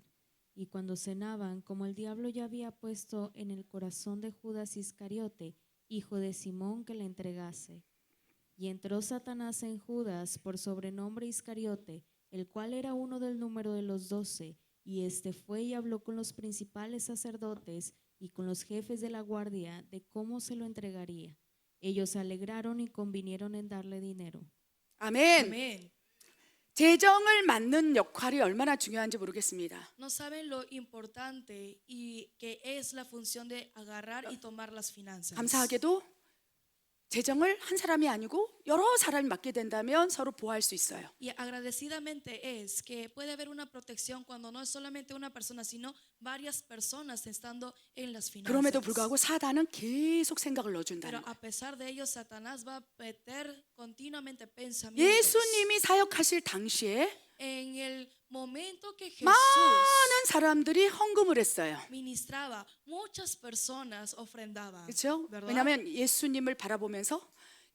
Y cuando cenaban, como el diablo ya había puesto en el corazón de Judas Iscariote, hijo de Simón, que le entregase. Y entró Satanás en Judas por sobrenombre Iscariote, el cual era uno del número de los 12, y éste fue y habló con los principales sacerdotes y con los jefes de la guardia de cómo se lo entregaría. Ellos se alegraron y convinieron en darle dinero. 아멘. Amén. 재정을 맡는 역할이 얼마나 중요한지 모르겠습니다. No saben lo importante y que es la función de agarrar y tomar las finanzas. 감사하게도 재정을 한 사람이 아니고 여러 사람이 맡게 된다면 서로 보호할 수 있어요. Y agradecidamente es que puede haber una protección cuando no es solamente una persona, sino varias personas estando en las finanzas. 그럼에도 불구하고 사단은 계속 생각을 넣어준다는 Pero 거예요. a pesar de ello, Satanás va a meter continuamente pensamientos. 예수님이 사역하실 당시에 En el momento que Jesús 많은 사람들이 헌금을 했어요. ministraba, muchas personas ofrendaban. 그렇죠? ¿Verdad? 왜냐하면 예수님을 바라보면서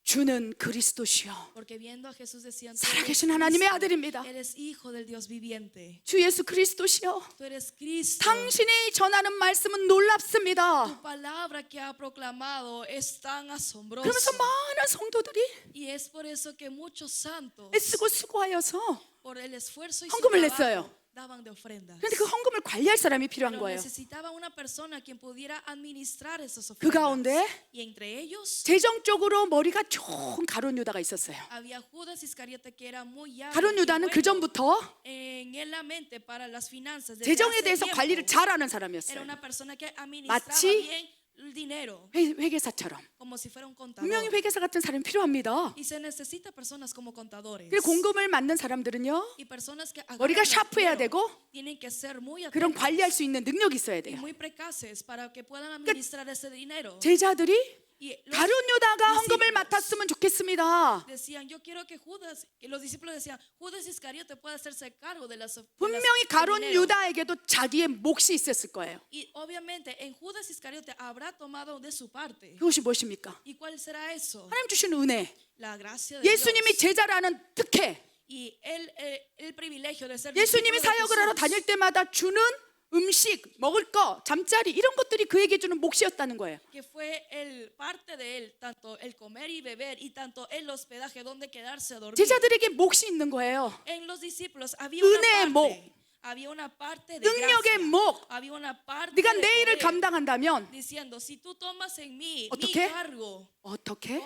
주는 그리스도시요, Porque viendo a Jesús decían, tú 살아계신 eres 하나님의 Cristo, 아들입니다. eres hijo del Dios viviente. 주 예수 그리스도시요, Tú eres Cristo. 당신이 전하는 말씀은 놀랍습니다. Tu palabra que ha proclamado es tan asombrosa. 그러면서 많은 성도들이 Y es por eso que muchos santos, 애쓰고 수고하여서 por el esfuerzo y su 헌금을 trabajo, 냈어요. daban de ofrendas. 그런데 그 헌금을 관리할 사람이 필요한 Pero 거예요. necesitaba una persona quien pudiera administrar esas 그 ofrendas. 가운데 Y entre ellos 재정적으로 머리가 좋은 가룟 유다가 있었어요. había Judas Iscariote que era muy hábil 가룟 y 유다는 그 bueno 전부터 en la mente para las finanzas. Desde 재정에 hace 대해서 tiempo, 관리를 잘하는 era 사람이었어요. una persona que administraba 마치 bien el dinero, 회계사처럼. como si fuera un 분명히 contador. 회계사 같은 사람이 필요합니다. Y se necesita personas como contadores. 그리고 공금을 맡는 사람들은요, Y personas que 머리가 agarran el 샤프해야 dinero 되고 tienen que ser muy 그런 atentos 관리할 수 있는 능력이 있어야 y 돼요. muy precaces para que puedan administrar ese dinero. 제자들이 Y los 가룟 유다가 헌금을 discípulos 맡았으면 좋겠습니다. decían, yo quiero que Judas, que los discípulos decían, Judas Iscariote pueda hacerse cargo de las 분명히 del 가룟 dinero. 유다에게도 자기의 몫이 있었을 거예요. Y obviamente en Judas Iscariote habrá tomado de su parte. 그것이 무엇입니까? ¿Y cuál será eso? 하나님 주신 은혜, La gracia de 예수님이 Dios. 제자라는 특혜, Y el privilegio de ser 예수님이 discípulo de 사역을 하러 Jesús, 다닐 때마다 주는 음식, 먹을 거, 잠자리 이런 것들이 그에게 주는 몫이었다는 거예요. que fue el parte de él, tanto el comer y beber y tanto el hospedaje donde quedarse a dormir. 제자들에게 몫이 있는 거예요. En los discípulos había una 은혜의 parte, 목, había una parte de 능력의 gracia, 목. había una parte 네가 de 내 일을 poder, 감당한다면 diciendo, si tú tomas en mí mi 어떻게? cargo, 어떻게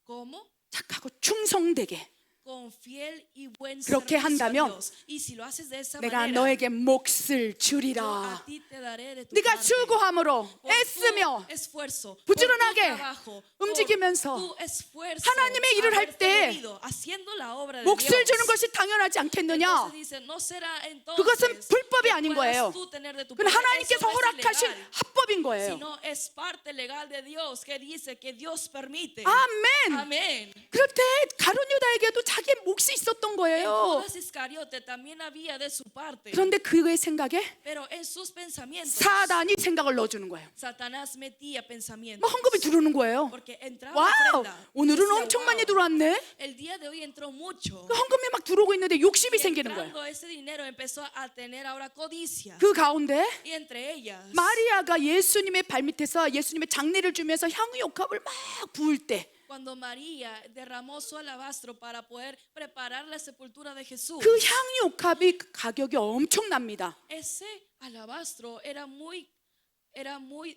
¿cómo? 착하고 충성되게 Con fiel y buen 그렇게 servicio a 한다면 Dios. Y si lo haces de esa 내가 manera, 너에게 몫을 yo 주리라. a ti te daré de tu 네가 parte. 수고함으로 Por tu 애쓰며 esfuerzo, 부지런하게 por tu trabajo, por 움직이면서 tu esfuerzo, 하나님의 일을 할 haberte 때 movido, haciendo la obra de 몫을 Dios. 주는 것이 당연하지 않겠느냐? Entonces dice, no será entonces 그것은 불법이 que 아닌 puedas 거예요. tú tener de tu 그건 parte. 하나님께서 Eso no es 허락하신 ilegal. 합법인 거예요. sino es parte legal de Dios que dice que Dios permite. 아멘. Amén. 그럴 때 가룟 유다에게도 자기의 몫이 있었던 En 거예요. Judas Iscariote también había de su parte, 그런데 그의 생각에 pero en sus pensamientos 사단이 생각을 넣어주는 거예요. Satanás metía pensamientos. 뭐 헌금이 들어오는 거예요. Porque entraba 와우, ofrenda. 오늘은 Decía, 엄청 "Wow, 많이 들어왔네. el día de hoy entró mucho." 그 헌금이 막 들어오고 있는데 욕심이 Y 생기는 거예요. entrando ese dinero empezó a tener ahora codicia. 그 가운데 Y entre ellas, 마리아가 예수님의 발밑에서 예수님의 장례를 주면서 향유옥합을 막 부을 때 그 cuando María derramó su alabastro para poder preparar la sepultura de Jesús, 향유옥합이 가격이 엄청납니다. ese alabastro era muy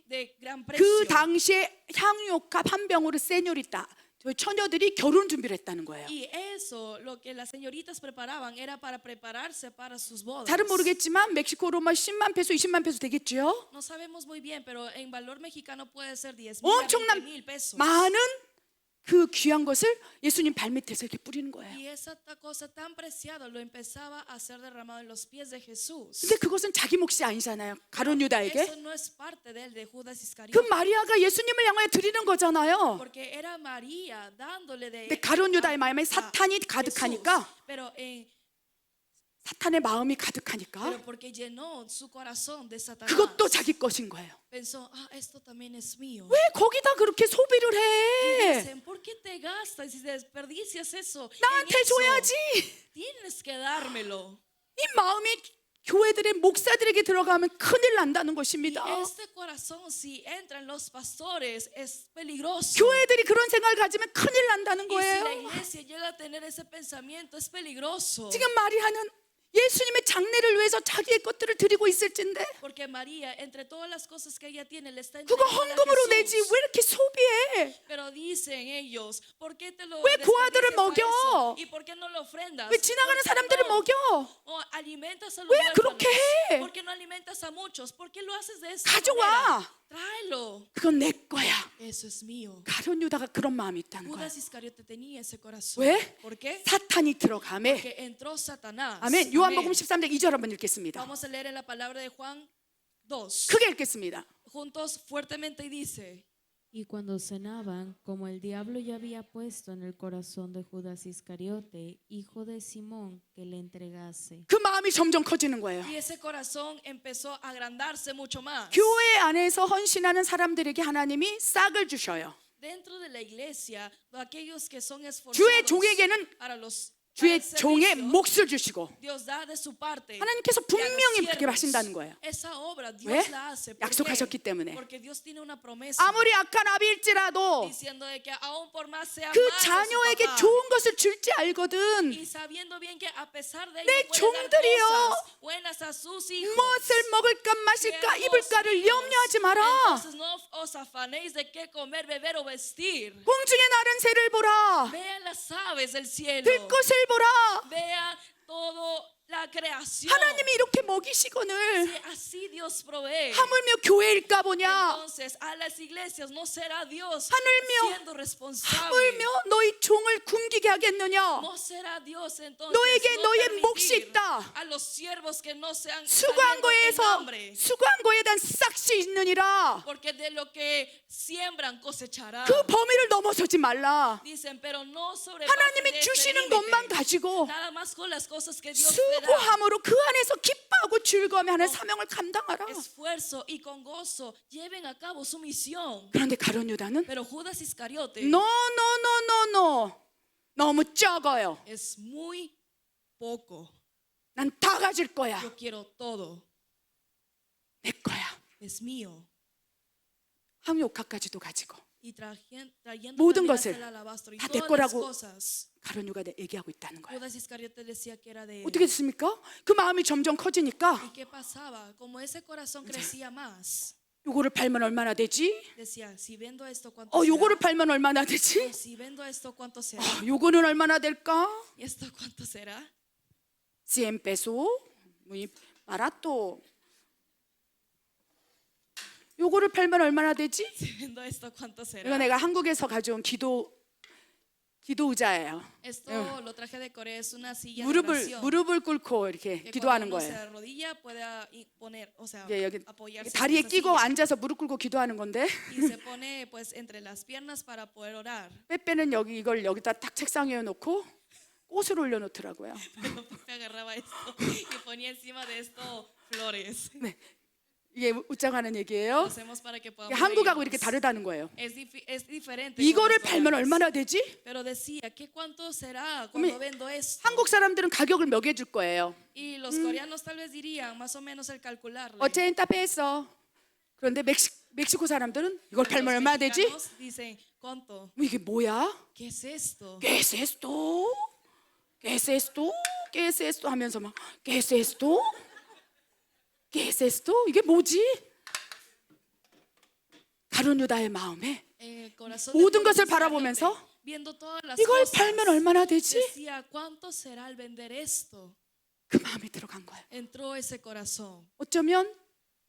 de gran 그 precio. 당시에 향유옥합 한 병으로 세뇨리따 저 처녀들이 결혼 준비를 했다는 거예요. Y eso, lo que las señoritas preparaban era para prepararse para sus bodas. 잘은 모르겠지만 멕시코로 뭐 10만 페소, 20만 페소 되겠죠. No sabemos muy bien, pero en valor mexicano puede ser 10,000 a 엄청난 20,000 pesos. 많은 그 귀한 것을 예수님 발밑에서 이렇게 뿌리는 거예요. Y esa cosa tan preciada lo empezaba a ser derramado en los pies de Jesús. 근데 그것은 자기 몫이 아니잖아요. 가룟 유다에게. Eso no es parte de él, de Judas 그 Iscariote. 마리아가 예수님을 향하여 드리는 거잖아요. Porque era María dándole de 근데 가룟 유다의 마음에 a 사탄이 Jesús. 가득하니까 Pero 사탄의 마음이 가득하니까 porque llenó su corazón de Satanás. 그것도 자기 것인 거예요. Pensó, esto también es mío. 왜 거기다 그렇게 소비를 Y 해? dicen, ¿por qué te gastas y desperdicias eso? en 나한테 eso? 줘야지. Tienes que dármelo. 이 마음이 교회들의 목사들에게 들어가면 큰일 난다는 Y 것입니다. este corazón, si entran los pastores, es peligroso. 교회들이 그런 생각을 가지면 큰일 난다는 Y si la 거예요. iglesia llega a tener ese pensamiento, es peligroso. 지금 마리아는 예수님의 장례를 위해서 자기의 것들을 드리고 있을진데 Porque María, entre todas las cosas que ella tiene, le está 그거 entregando a 헌금으로 내지 Jesús. 왜 이렇게 소비해? Pero dicen ellos, ¿por qué te lo 왜 고아들을 desperdicias a 먹여? eso? ¿Y por qué no lo ofrendas? 왜 지나가는 ¿Por qué 사람들을 no? 먹여? O alimentas a los 왜 huérfanos. 그렇게 해? ¿Por qué no alimentas a muchos? ¿Por qué lo haces de esa 가져와. manera? Tráelo. 그건 내 거야. Eso es mío. 가룟 유다가 그런 마음이 있다는 거야. Judas Iscariote tenía ese corazón. 왜? ¿Por qué? 사탄이 들어가매. Porque entró Satanás. 아멘. Amén. 요한복음 13장 2절 한번 읽겠습니다. Vamos a leer en la palabra de Juan 2. 크게 읽겠습니다. Juntos fuertemente y dice: Y cuando cenaban, como el diablo ya había puesto en el corazón de Judas Iscariote, hijo de Simón, que le entregase. 그 마음이 점점 커지는 거예요. Y ese corazón empezó a agrandarse mucho más. 교회 안에서 헌신하는 사람들에게 하나님이 싹을 주셔요. Dentro de la iglesia, aquellos que son 주의 esforzados 종에게는 para los 주의 para el 종의 servicio, 몫을 주시고 Dios da de su parte. 하나님께서 Y a los 분명히 그렇게 siervos, 하신다는 거예요. Esa obra Dios 왜? la hace. ¿Por 약속하셨기 qué? 때문에. Porque Dios tiene una promesa. 아무리 악한 아비일지라도 Diciendo de que aún por más sea 그 malo su 자녀에게 papá, 좋은 것을 줄지 알거든. y sabiendo bien que a pesar de 내 ello puede dar 종들이여, cosas buenas a sus hijos. 무엇을 먹을까 마실까 Siervos 입을까를 míos, 염려하지 마라. Entonces no os afanéis de qué comer, beber o vestir. 공중에 나른 새를 보라. Vean las aves del cielo. 들꽃을 보라. Vean todo la creación. 하나님이 이렇게 먹이시거늘 Si así Dios provee. 하물며 교회일까 보냐. Entonces a las iglesias no será Dios 하늘며, siendo responsable. 하물며 너희 종을 굶기게 하겠느냐. No será Dios entonces 너에게 no 너의 permitir 몫이 있다. a los siervos que no sean 수고한 saliendo en 거에서 hambre. 수고한 거에 대한 싹이 있느니라. Porque de lo que siembran cosecharán. 그 범위를 넘어서지 말라. Dicen, pero no sobrepasen 하나님이 ese 주시는 límite. 것만 가지고 Nada más con las cosas que Dios te da. 수고함으로 그 안에서 기뻐하고 즐거워하며 하는 사명을 감당하라. Esfuerzo y con gozo lleven a cabo su misión. 그런데 가룟 유다는 Pero Judas Iscariote no. 너무 적어요. es muy poco. 난 다 가질 거야. Yo quiero todo. 내 거야. Es mío. 향유옥합까지도 가지고 Y trayendo 모든 también 것을 hasta el alabastro y 다 내 todas las 거라고 cosas. 가룟 유다가 얘기하고 있다는 거예요. Judas Iscariote decía que era de él. 어떻게 됐습니까? 그 마음이 점점 커지니까 ¿Y qué pasaba? Como ese corazón crecía más, 요거를 팔면 얼마나 되지? decía, si vendo esto, ¿cuánto será? 요거를 팔면 얼마나 되지? Si vendo esto, ¿cuánto será? 요거는 얼마나 될까? ¿Y esto cuánto será? 100 peso, muy barato. 요거를 팔면 얼마나 되지? Si vendo esto, ¿cuánto 이거 será? 내가 한국에서 가져온 기도 기도 의자예요. Esto lo traje de Corea, es una silla de 무릎을 oración. 꿇고 이렇게 Que 기도하는 cuando uno se 거예요. arrodilla pueda poner, o sea, 예, 여기 apoyarse en 다리에 esa 끼고 silla. 앉아서 무릎 꿇고 기도하는 건데 Y se pone pues entre las piernas para poder orar. 빼빼는 여기 이걸 여기다 딱 책상 위에 놓고 꽃을 올려놓더라고요. Pero Pepe agarraba esto y ponía encima de esto flores. 이게 웃자고 하는 Lo 얘기예요. hacemos para que 이게 podamos 한국하고 이렇게 reírnos. 다르다는 거예요. Es diferente. 이거를 con los 팔면 coreanos. 얼마나 되지? Pero decía, ¿qué cuánto será cuando vendo esto? 한국 사람들은 가격을 매겨줄 거예요. Y los coreanos tal vez dirían más o menos el calcularle. 어쨌든 다 뺐어. 그런데 멕시코 사람들은 이걸 Los 팔면 얼마나 되지? mexicanos dicen, ¿cuánto? 이게 뭐야? ¿Qué es esto? ¿Qué es esto? ¿Qué es esto? ¿Qué es esto? 하면서 막 ¿Qué es esto? ¿Qué es esto? 이게 뭐지? 가룟 유다의 마음에 El corazón 모든 de 것을 Judas 바라보면서 Iscariote, viendo todas las 이걸 cosas, 팔면 얼마나 되지? decía, ¿cuánto será al vender esto? 그 마음이 들어간 거예요. Entró ese corazón. 어쩌면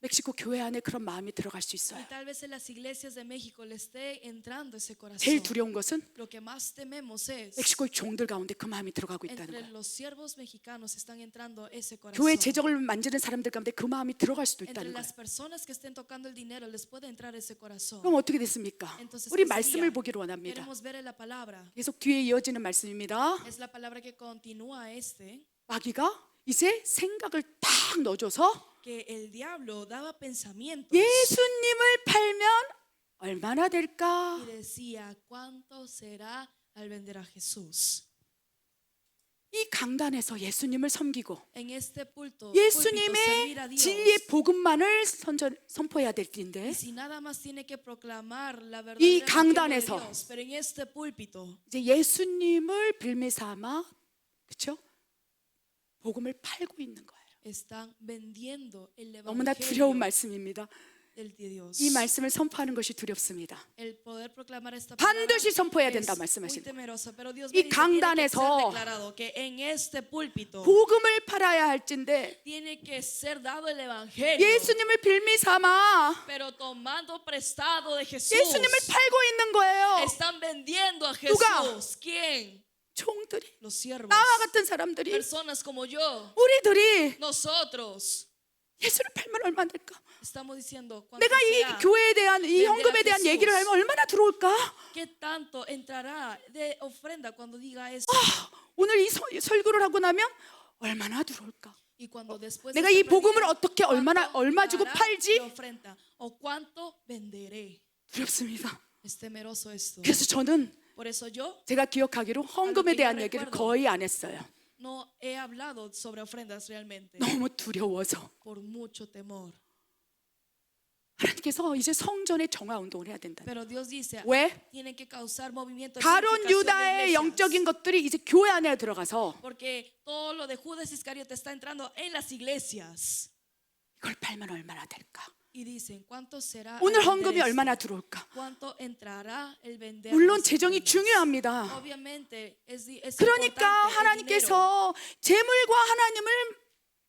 멕시코 교회 안에 그런 마음이 들어갈 수 Y 있어요. tal vez en las iglesias de México le esté entrando ese corazón. 제일 두려운 것은 Lo que más tememos es 멕시코의 종들 가운데 그 마음이 들어가고 있다는 entre 거예요. los siervos mexicanos están entrando ese corazón. 교회 재정을 만지는 사람들 가운데 그 마음이 들어갈 수도 Entre 있다는 거예요. las personas que estén tocando el dinero les puede entrar ese corazón. 그럼 어떻게 됐습니까? Entonces, 우리 ¿qué 말씀을 sería? 보기를 원합니다. Queremos ver en la palabra. 계속 뒤에 이어지는 말씀입니다. Es la palabra que continúa 마귀가 이제 생각을 딱 넣어줘서 que el diablo daba pensamientos 예수님을 팔면 얼마나 될까? y decía, ¿cuánto será al vender a Jesús? 이 강단에서 예수님을 섬기고 En este púlpito servir a 예수님의 Dios. 진리의 복음만을 선포해야 될 텐데 Y si nada más tiene que proclamar la verdad 이 de 강단에서 Dios, pero en este púlpito 이제 예수님을 빌미 삼아 그렇죠? 복음을 팔고 있는 거예요. están vendiendo el 너무나 evangelio 두려운 말씀입니다. del Dios. 이 말씀을 선포하는 것이 두렵습니다. El poder proclamar esta 반드시 선포해야 es 된다 muy 말씀하시는 거예요. temeroso, pero Dios 이 me dice, tiene que ser 강단에서 declarado que en este púlpito 복음을 팔아야 할진데 tiene que ser dado el evangelio, 예수님을 빌미 삼아 pero tomando prestado de Jesús. 예수님을 팔고 있는 거예요. Están vendiendo a 누가? Jesús. ¿Quién? 종들이 Los siervos. 나와 같은 사람들이 Personas como yo. 우리들이 Nosotros 예수를 팔면 얼마나 될까? estamos diciendo cuánto 내가 이 será, 교회에 대한 이 헌금에 대한 얘기를 하면 얼마나 들어올까? qué tanto entrará de ofrenda cuando diga eso. 오늘 이 설교를 하고 나면 얼마나 들어올까? Y cuando después 내가 de 이 esta 복음을 predica, 어떻게 얼마 주고 ¿cuánto 팔지? de ofrenda? ¿O cuánto venderé? 두렵습니다. Es temeroso esto. 그래서 저는 Por eso yo 제가 기억하기로 헌금에 대한 얘기를 거의 안 했어요. no he hablado sobre ofrendas realmente 너무 두려워서. por mucho temor. 하나님께서 이제 성전의 정화 운동을 해야 된다. Pero Dios dice, 왜? tienen que causar movimiento de 가론 santificación de 유다의 iglesias. 영적인 것들이 이제 교회 안에 들어가서 Porque todo lo de Judas Iscariote está entrando en las iglesias. 이걸 팔면 얼마나 될까? Y dicen, ¿cuánto será 오늘 el vender 헌금이 esto? 얼마나 들어올까? ¿Cuánto entrará el vender? 물론 las 재정이 ofrendas? 중요합니다. Obviamente es 그러니까 importante el dinero. 하나님께서 재물과 하나님을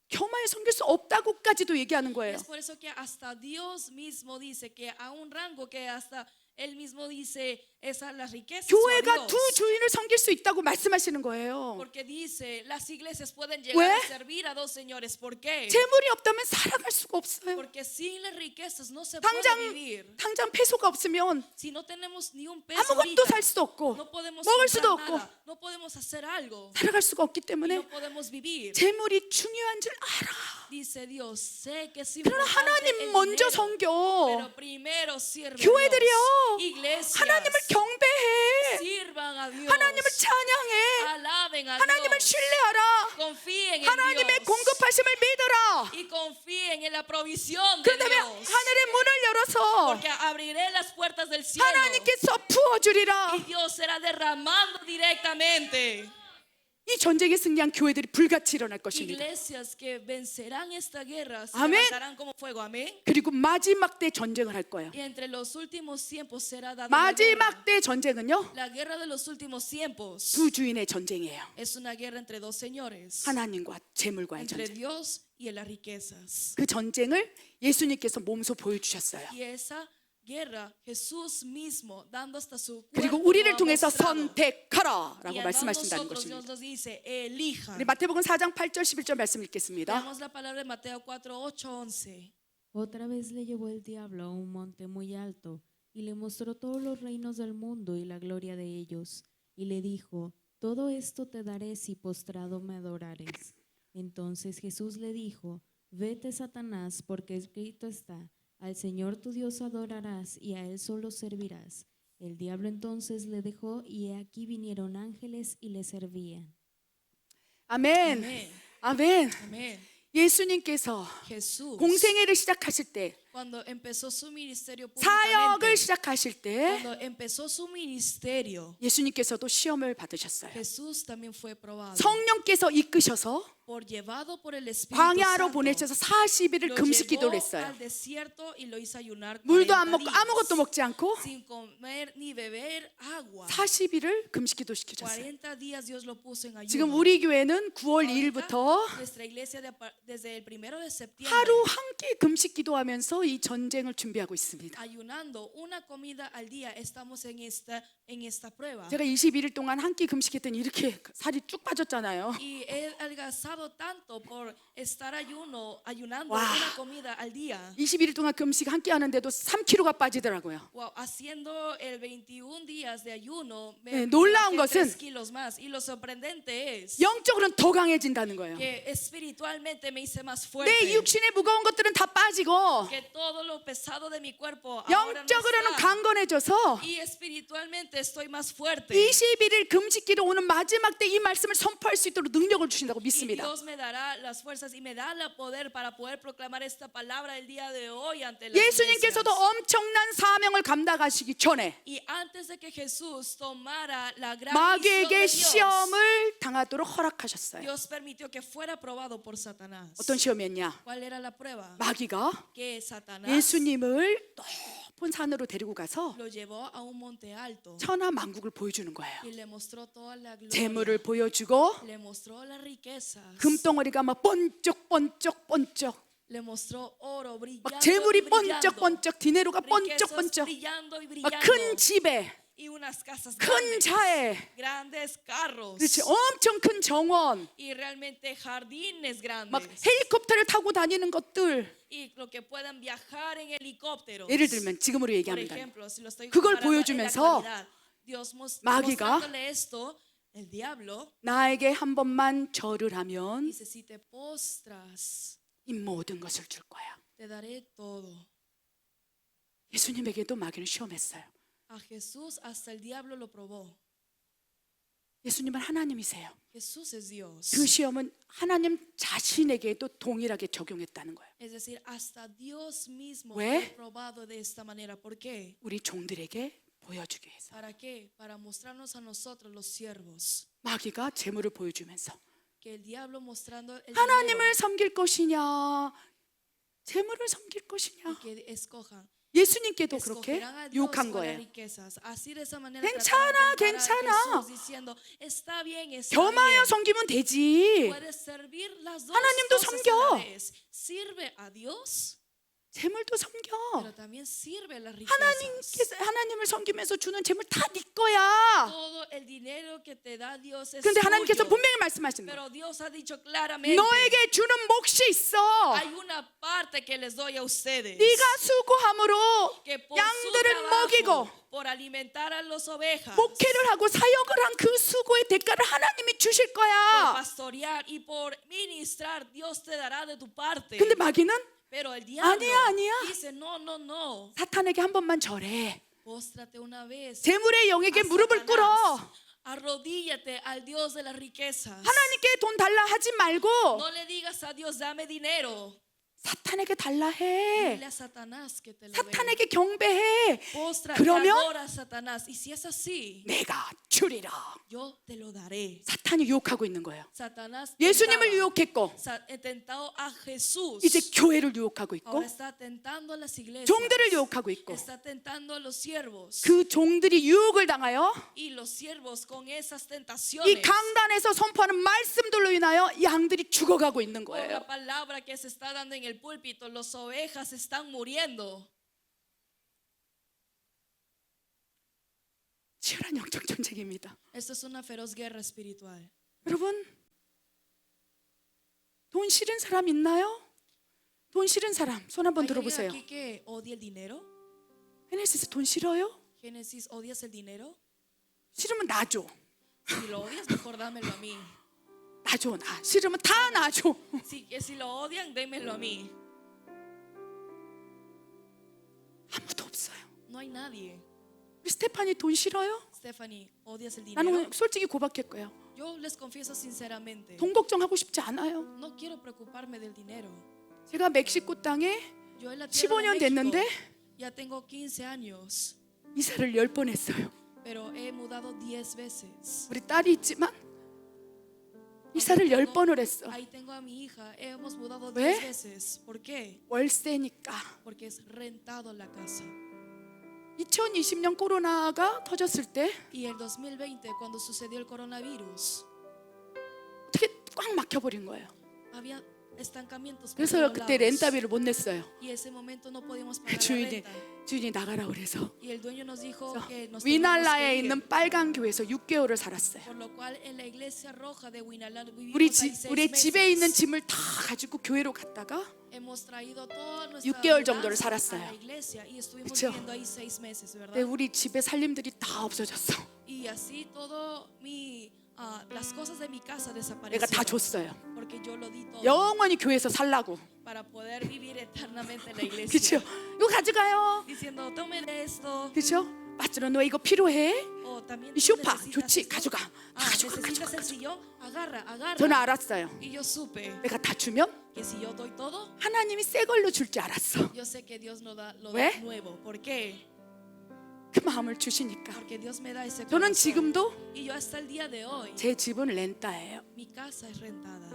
겸하여 섬길 수 없다고까지도 얘기하는 거예요. Es por eso que hasta Dios mismo dice que a un rango que hasta Él mismo dice esas las riquezas. o a 교회가 Dios. 두 주인을 섬길 수 있다고 말씀하시는 거예요. Porque dice, las iglesias pueden llegar 왜? a servir a dos señores. ¿Por qué? 재물이 없다면 살아갈 수가 없어요. Porque sin las riquezas no se puede vivir. 당장 pe소가 없으면 Si no tenemos ni un peso 아무것도 ahorita, 살 수도 없고 no podemos 먹을 comprar 수도 없고 nada, no podemos hacer algo, 살아갈 수가 없기 y 때문에 no podemos vivir. 재물이 중요한 줄 알아. Dice Dios, sé que es 그러나 importante 하나님 el 먼저 dinero, 섬겨. pero primero sirve a 교회들이요. Dios. Iglesias, 하나님을 경배해. sirvan a Dios, 하나님을 찬양해. alaben a 하나님을 Dios, 신뢰하라. confíen en 하나님의 Dios 공급하심을 믿어라. y confíen en la provisión de 그다음에 Dios. 하늘의 문을 열어서 Porque abriré las puertas del cielo 하나님께서 부어주리라. y Dios será derramando directamente. 이 전쟁에 승리한 교회들이 불같이 일어날 것입니다. Iglesias que vencerán esta guerra se Amén. levantarán como fuego. Amén. 그리고 마지막 때 전쟁을 할 거예요. Y entre los últimos tiempos será dada la 마지막 때 전쟁은요, guerra. La guerra de los últimos tiempos 두 주인의 전쟁이에요. es una guerra entre dos señores, 하나님과 재물과의 entre 전쟁. Dios y las riquezas. 그 전쟁을 예수님께서 몸소 보여주셨어요. Y esa guerra, Jesús mismo dando hasta su 그리고 cuerpo 우리를 lo ha 통해서 mostrado. 선택하라 Y 라고 a 말씀하신다는 nosotros Dios 것입니다. nos dice, elijan. 우리 마태복음 4장 8절 11절 말씀 읽겠습니다. Veamos la palabra de Mateo 4, 8, 11. Otra vez le llevó el diablo a un monte muy alto y le mostró todos los reinos del mundo y la gloria de ellos. Y le dijo, todo esto te daré si postrado me adorares. Entonces Jesús le dijo, vete, Satanás, porque escrito está, al Señor tu Dios adorarás y a Él solo servirás. El diablo entonces le dejó y he aquí vinieron ángeles y le servían. 아멘. Amén. 아멘. Amén. 예수님께서 Jesús, 공생애를 시작하실 때, cuando empezó su ministerio 사역을 públicamente, 시작하실 때 cuando empezó su ministerio, 예수님께서도 시험을 받으셨어요. Jesús también fue probado. 성령께서 이끄셔서 Por llevado por el Espíritu 광야로 Santo, 보내셔서 40일을 lo 금식 llevó 기도를 했어요. al desierto y lo hizo ayunar 물도 안 40 먹고 아무것도 días, 먹지 않고 sin comer ni beber agua. 40일을 금식 기도 시키셨어요. 40 días Dios lo puso en ayuno. 지금 우리 교회는 9월 Ahorita, 2일부터 nuestra iglesia desde el 1 de septiembre 하루 한 끼 금식 기도하면서 이 전쟁을 준비하고 있습니다. ayunando una comida al día. Estamos en esta prueba. 제가 21일 동안 한 끼 금식했더니 이렇게 살이 쭉 빠졌잖아요. Y he adelgazado tanto por estar ayunando Wow. una comida al día. 21일 동안 금식 한 끼 하는데도 3kg가 빠지더라고요. Wow, haciendo el 21 días de ayuno, 네, 놀라운 bajé 것은 3 kilos más. Y lo sorprendente es 영적으로는 더 강해진다는 거예요. que espiritualmente me hice más 내 fuerte. 육신의 무거운 것들은 다 빠지고 Que todo lo pesado de mi cuerpo ahora no 영적으로는 está. 강건해져서 Y espiritualmente estoy más fuerte. 21일 금식 기도 오는 마지막 때 이 말씀을 선포할 수 있도록 능력을 주신다고 Y 믿습니다. Dios me dará las fuerzas y me da el poder para poder proclamar esta palabra el día de hoy ante las iglesias. 예수님께서도 엄청난 사명을 감당하시기 전에 Y antes de que Jesús tomara la gran misión 마귀에게 de Dios, 시험을 당하도록 허락하셨어요. Dios permitió que fuera probado por Satanás. 어떤 시험이었냐? ¿Cuál era la prueba? 마귀가 Que Satanás 예수님을 높은 산으로 데리고 가서 lo llevó a un monte alto 천하 만국을 보여주는 거예요. y le mostró toda la gloria. 재물을 보여주고 Le mostró las riquezas. 금덩어리가 막 번쩍번쩍번쩍 Le mostró oro brillando. 막 재물이 brillando. 번쩍번쩍 디네로가 Riquezas 번쩍번쩍 brillando y 막 brillando. 큰 집에 Y unas casas 큰 grandes, 차에 grandes carros. 그렇지 엄청 큰 정원 Y realmente jardines grandes. 막 헬리콥터를 타고 다니는 것들 Y lo que puedan viajar en helicópteros. 예를 들면 지금으로 Por 얘기합니다. ejemplo, si lo estoy 그걸 comparando en la 보여주면서 actualidad, Dios 마귀가 mostrándole esto, el diablo 나에게 한 번만 절을 하면 dice, si te postras, 이 모든 것을 줄 거야. te daré todo. 예수님에게도 마귀는 시험했어요. A Jesús hasta el diablo lo probó. 예수님은 하나님이세요. Jesús es Dios. 그 시험은 하나님 자신에게도 동일하게 적용했다는 거예요. Es decir, hasta Dios mismo ¿Ve? fue probado de esta manera. ¿Por qué? 우리 종들에게 보여주기 위해서. ¿Para qué? Para mostrarnos a nosotros los siervos. 마귀가 재물을 보여주면서 Que el diablo mostrando el 하나님을 섬길 것이냐 재물을 섬길 것이냐 dinero, que escojan. 예수님께도 그렇게 Escogerán a Dios 유혹한 o a las 거예요. riquezas. Así de esa manera 괜찮아, trataron de tentar a 괜찮아. Jesús, diciendo, está bien, está 겸하여 bien. 섬기면 되지. Puedes servir las dos 하나님도 cosas 섬겨. a la vez. Sirve a Dios, 재물도 섬겨. pero también sirve a las riquezas. 하나님을 섬기면서 주는 재물 다 네 거야. Todo el dinero que te da Dios es 그런데 하나님께서 tuyo. 분명히 말씀하시는 거예요. Pero Dios ha dicho claramente, 너에게 주는 몫이 있어. hay una parte que les doy a ustedes. 네가 수고함으로 Que por 양들을 su 먹이고 trabajo, por alimentar a los ovejas, 목회를 하고 사역을 한 그 수고의 대가를 하나님이 주실 por 거야. pastorear y por ministrar, Dios te dará de tu parte. 근데 마귀는 Pero el diablo 아니야. dice, no, no, no. 사탄에게 한 번만 절해. Póstrate una vez. 재물의 영에게 a 무릎을 꿇어. Satanás. Arrodíllate al Dios de las riquezas. 하나님께 돈 달라 하지 말고 No le digas a Dios, dame dinero. 사탄에게 달라 Dile 해. a Satanás que te lo dé. 사탄에게 경배해. Póstrate, 그러면 adora a Satanás. Y si es así, 내가 주리라. yo te lo daré. 사탄이 유혹하고 있는 거예요. Satanás 예수님을 유혹했고 tentado a Jesús. 이제 교회를 유혹하고 있고 Ahora está tentando a las iglesias. 종들을 유혹하고 있고 Está tentando a los siervos. 그 종들이 유혹을 당하여 Y los siervos con esas 이 tentaciones. 강단에서 선포하는 말씀들로 인하여 양들이 죽어가고 있는 Por 거예요. la palabra que se está dando en el púlpito, las ovejas están muriendo. 치열한 영적 전쟁입니다. Esto es una feroz guerra espiritual. 여러분, 돈 싫은 사람 있나요? 돈 싫은 사람 손 한번 ¿Hay alguien 들어보세요. aquí que odia el dinero? 헤네시스 돈 싫어요? Génesis, ¿odias el dinero? 싫으면 놔줘. Si lo odias, mejor dámelo a mí. 놔줘. 나 싫으면 다 놔줘. Si lo odian, démelo a mí. 아무도 없어요. No hay nadie. 우리 스테파니 돈 싫어요? Stephanie, ¿odias el 나는 dinero? 오늘 솔직히 고백할 거예요. Yo les confieso sinceramente, 돈 걱정하고 싶지 않아요. no quiero preocuparme del dinero. 제가 멕시코 땅에 Yo en la tierra 15년 de México 됐는데 ya tengo 15 años, 이사를 10번 했어요. pero he mudado 10 veces. 우리 딸이 있지만 이사를 10번을 했어. Ahí tengo a mi hija, hemos mudado ¿Ve? 10 veces. ¿Por qué? 월세니까. Porque es rentado la casa. 2020년 코로나가 터졌을 때 Y el 2020, cuando sucedió el coronavirus, 어떻게 꽉 막혀버린 거예요. había estancamientos por 그래서 todos 그때 lados. 렌타비를 못 냈어요. Y ese momento no podíamos pagar la 주인이 renta. 나가라 그래서 Y el dueño nos dijo que nos teníamos 위날라에 que ir. 있는 빨간 교회에서 6개월을 살았어요. Por lo cual en la iglesia roja de Huinalá vivimos 우리 ahí 6 우리 집에 있는 meses. 짐을 다 가지고 교회로 갔다가 Hemos traído toda nuestra 6개월 정도를 mudanza a 살았어요. la iglesia y estuvimos 그쵸? viviendo ahí 6 meses, ¿verdad? 근데 우리 집에 살림들이 다 없어졌어. Y así todo las cosas de mi casa 내가 다 desaparecieron 줬어요. porque yo lo di todo 영원히 교회에서 살라고. para poder vivir eternamente en la iglesia. 그렇죠? 이거 가져가요. Diciendo, tome de esto. 그렇죠? 맞죠? 너 이거 필요해? O también 이 tú 쇼파 necesitas 좋지? esto. 가져가. ¿Necesitas 가져가. el sillón? Agarra, agarra. 저는 알았어요. Y yo supe 내가 다 주면 que si yo doy todo, 하나님이 새 걸로 줄 줄 알았어. yo sé que Dios lo da ¿Ve? nuevo. ¿Por qué? 그 마음을 주시니까. Porque Dios me da ese 저는 corazón. 지금도 Y yo hasta el día de hoy, 제 집은 렌타예요. mi casa es rentada.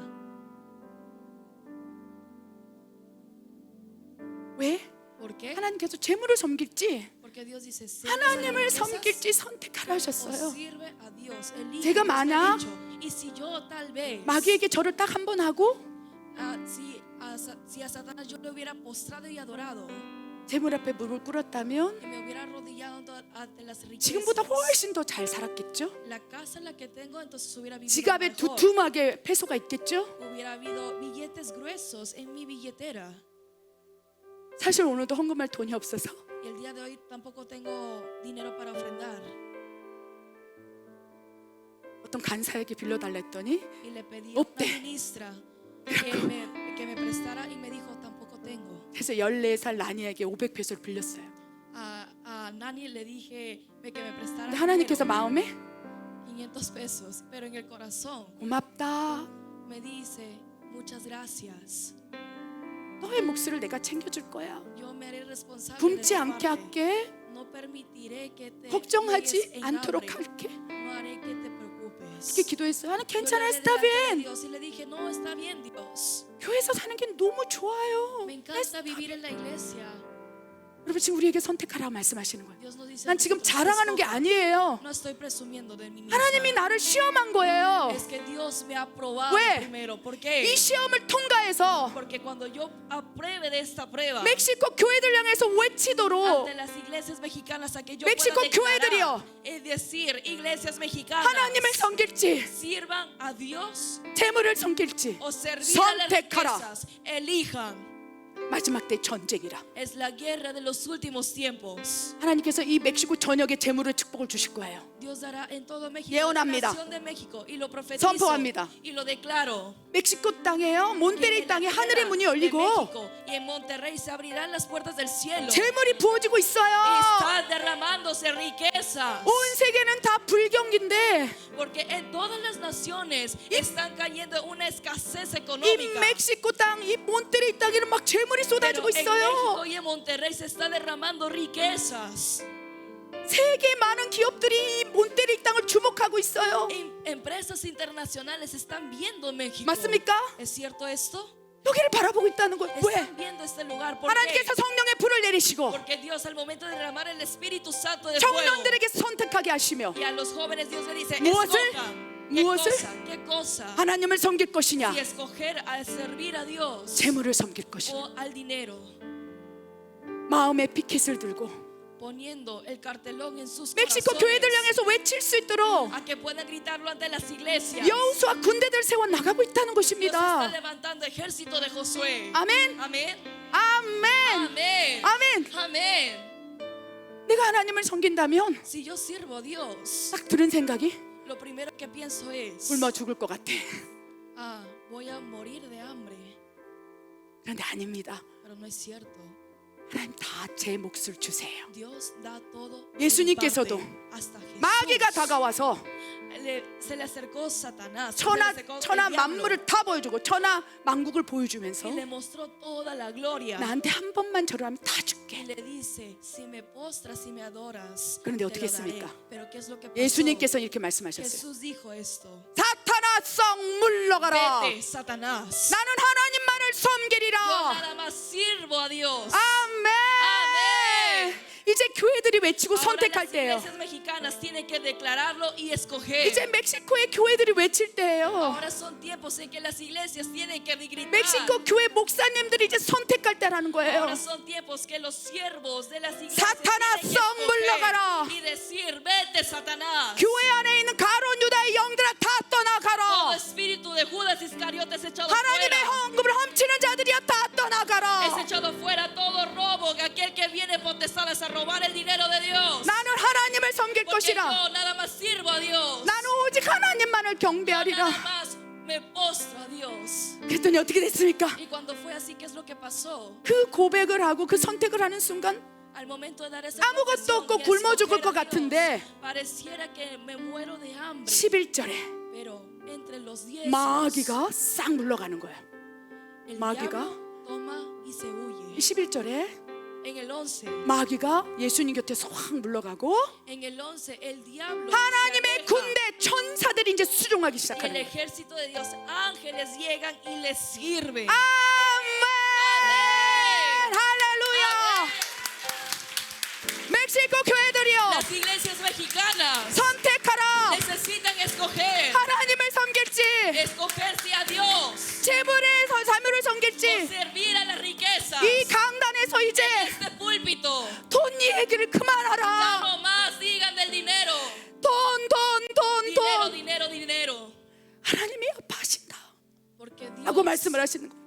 왜? ¿Por qué? 하나님께서 재물을 섬길지 Porque Dios dice, 하나님을 섬길지 선택하라 o ha셨어요. sirve a Dios. Elige, 제가 Dios me ha 만약 dicho. Y si yo tal vez 마귀에게 저를 딱 한 번 하고 si a Satanás yo le hubiera postrado y adorado, 재물 앞에 무릎을 꿇었다면 que me hubiera arrodillado ante las riquezas, 지금보다 훨씬 더 잘 살았겠죠? la casa en la que tengo, entonces hubiera vivido 지갑에 mejor. 두툼하게 페소가 있겠죠? Hubiera habido billetes gruesos en mi billetera. 사실 오늘도 헌금할 돈이 없어서 Y el día de hoy tampoco tengo dinero para ofrendar. 어떤 간사에게 빌려달라 했더니 Y le pedí a una 없대. ministra que me prestara y me dijo, tampoco tengo. 그래서 14살 나니에게 500페소를 빌렸어요. A Nani le dije que me prestara 근데 하나님께서 dinero, 마음에 500 pesos, pero en el corazón 고맙다. me dice, muchas gracias. 너의 몫을 내가 챙겨줄 거야. Yo me haré responsable de 굶지 tu 않게 parte. 할게. No permitiré que te 걱정하지 llegues en 않도록 hambre. 할게. No haré que te preocupes. 이렇게 기도했어요. 하나님 Yo 괜찮아, le está oré delante de bien. Dios y le dije, no, está bien, Dios. 교회에서 사는 게 너무 좋아요. Me encanta vivir en la iglesia. 여러분 지금 우리에게 선택하라 말씀하시는 거예요. Dios nos dice, 난 지금 nosotros 자랑하는 게 escojan. 아니에요. No estoy presumiendo de mí misma. 하나님이 나를 시험한 거예요. Es que Dios me ha probado ¿Ve? primero. ¿Por qué? 이 시험을 통과해서 Porque cuando yo apruebe de esta prueba 멕시코 교회들 향해서 외치도록 ante las iglesias mexicanas a que yo 멕시코 pueda declarar, 교회들이요. es decir, iglesias mexicanas 하나님을 섬길지 sirvan a Dios 재물을 섬길지 o servir a las 선택하라. riquezas, elijan. 마지막 때 전쟁이라. Es la guerra de los últimos tiempos. 하나님께서 이 멕시코 전역에 재물의 축복을 주실 거예요. Dios dará en todo México, 예언합니다. en la nación de México, y lo profetizo 선포합니다. y lo declaro. 멕시코 땅에요. 몬테레이 땅에 하늘의 문이 열리고 y en Monterrey se abrirán las puertas del cielo. 재물이 부어지고 있어요. Está derramándose riquezas. 온 세계는 다 불경기인데 Porque en todas las naciones están cayendo una escasez 이 económica. 멕시코 땅, 이 몬테레이 땅에는 막 재물이 Pero 쏟아지고 en 있어요. México y en Monterrey se está derramando riquezas. 세계 많은 기업들이 이 몬테레이 땅을 주목하고 있어요. Empresas internacionales están viendo México. 맞습니까? ¿Es cierto esto? 여기를 바라보고 있다는 거예요. 왜? Están viendo este lugar. ¿Por qué? 하나님께서 성령의 불을 내리시고 Porque Dios al momento de derramar el Espíritu Santo de fuego 청년들에게 선택하게 하시며 y a los jóvenes Dios le dice, 무엇을? escojan. ¿Qué 무엇을? cosa? ¿Qué cosa? 하나님을 섬길 것이냐 Y escoger al servir a Dios 재물을 섬길 것이냐 o al dinero. 마음에 피켓을 들고 poniendo el cartelón en sus 멕시코 교회들 corazones, 향해서 외칠 수 있도록 a que puedan gritarlo ante las iglesias. 여호수아 군대들 세워 나가고 있다는 Dios está 것입니다. levantando ejército de Josué. 아멘. Amén. 아멘. Amén. 아멘. Amén. 내가 하나님을 섬긴다면 Si yo sirvo a Dios, 딱 드는 생각이 lo primero que pienso es, 굶어 죽을 것 같아. voy a morir de hambre. 그런데 아닙니다. Pero no es cierto. 하나님 다 제 몫을 주세요. Dios da todo. 예수님께서도 hasta Jesús. 마귀가 다가와서 Se le acercó Satanás. 천하 se le acercó 천하 el diablo, 만물을 다 보여주고 천하 만국을 보여주면서 y le mostró toda la gloria. 나한테 한 번만 절을 하면 다 Y 줄게. le dice, si me postras, si me adoras, 그런데 te 어떻게 lo daré. 했습니까? Pero ¿qué es lo que pasó? 예수님께서 이렇게 말씀하셨어요. Jesús dijo esto. 사탄아 썩 물러가라. Vete, Satanás. 나는 하나님만을 Yo 섬기리라. nada más sirvo a Dios. 아멘. 아멘. 이제 교회들이 외치고 Ahora 선택할 las 때예요. iglesias mexicanas tienen que declararlo y escoger. 이제 멕시코의 교회들이 외칠 때예요. Ahora son tiempos en que las iglesias tienen que gritar. 멕시코 교회 목사님들이 이제 선택할 때라는 거예요. Ahora son tiempos que los siervos de las iglesias 사탄아, tienen que 썩 물러가라. escoger y decir, vete, Satanás. 교회 안에 있는 가론 유다의 영들아 다 Todo 떠나가라. espíritu de Judas Iscariote es echado 하나님의 fuera. 헌금을 훔치는 자들이야 다 Es 떠나가라. echado fuera todo robo, que aquel que viene potestades a robar el dinero de Dios. 나는 하나님을 섬길 Porque 것이라. yo nada más sirvo a Dios. 나는 오직 하나님만을 Yo 경배하리라. nada más me postro a Dios. 그랬더니 어떻게 됐습니까? Y cuando fue así, ¿qué es lo que pasó? 그 고백을 하고 그 선택을 하는 순간 Al momento de dar esa 아무것도 confesión 없고 y a 굶어 죽을 escoger 것 a Dios, 같은데 pareciera que me muero de hambre. 11절에 Pero entre los 10 마귀가 싹 물러가는 거야. el 마귀가 diablo toma y se huye. 11절에 En el 11, 마귀가 예수님 곁에서 확 물러가고 en el 11 el diablo 하나님의 se aleja, 군대 천사들이 이제 수종하기 y el 시작하는 거야. ejército de Dios, ángeles llegan y les sirven. 아멘. Amén. 할렐루야. 멕시코 교회들이요. Las iglesias mexicanas 선택하라. necesitan escoger, 하나님을 섬길지 escogerse a Dios, 재물의 자녀를 o 섬길지 servir a las riquezas. 이 강단에서 이제 Este púlpito, 돈 얘기를 ya 그만하라. no más digan del dinero. 돈. Dinero, dinero. 하나님이 아파하신다 Porque 라고 Dios 말씀을 하시는 거예요.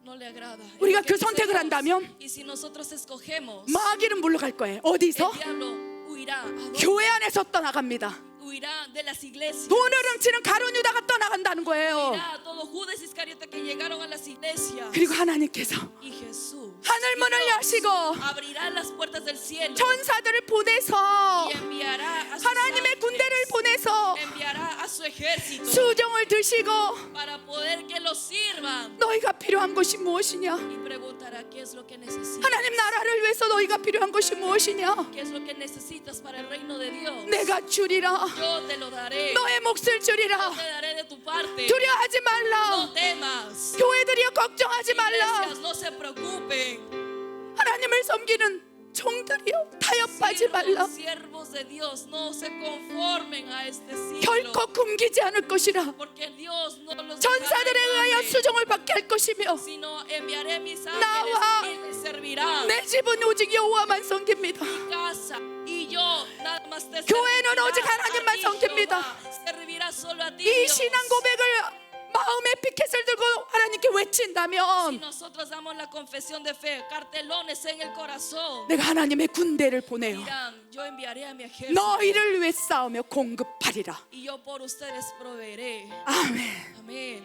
no le agrada. 우리가 Es lo que 그 선택을 dice Dios. 한다면 Y si nosotros escogemos, 마귀는 물러갈 거예요. 어디서? el diablo huirá. ¿A dónde? 교회 안에서 떠나갑니다. Huirá de las iglesias. 돈을 훔치는 가룟 유다가 떠나간다는 거예요. Huirá a todos Judas Iscariote que llegaron a las iglesias. 그리고 하나님께서 Y Jesús 하늘 문을 Dios, 여시고 abrirá las puertas del cielo 천사들을 보내서 y enviará a sus 하나님의 군대를 ángeles, 보내서 enviará a su ejército 수종을 드시고 para poder que los sirvan 너희가 필요한 것이 무엇이냐? y preguntará qué es lo que necesitas. 하나님 나라를 위해서 너희가 필요한 것이 무엇이냐? ¿Qué es lo que necesitas para el reino de Dios? 내가 주리라. Yo te lo daré. 너의 몫을 주리라. Te daré de tu parte. 두려워하지 말라. No temas. 교회들이여 걱정하지 말라. Iglesias, no se preocupen. 하나님을 섬기는 종들이여 타협하지 말라. Siervos de Dios, no se conformen a este siglo. 결코 굶기지 않을 것이라. Porque Dios no los 전사들에 dejará en 의하여 hambre, 수종을 받게 할 것이며 sino enviaré mis 나와 ángeles y les servirán. 내 집은 오직 여호와만 섬깁니다. Mi casa y yo nada más te 교회는 servirá 오직 하나님만 a ti, 섬깁니다. Jehová. Servirá solo a ti, 이 Dios. 신앙 고백을 마음의 피켓을 들고 하나님께 Si 외친다면 nosotros damos la confesión de fe, cartelones en el corazón, 내가 하나님의 군대를 보내요. dirán, yo enviaré a mi ejército 너희를 위해 싸우며 공급하리라. y yo por ustedes proveeré. 아멘. Amén.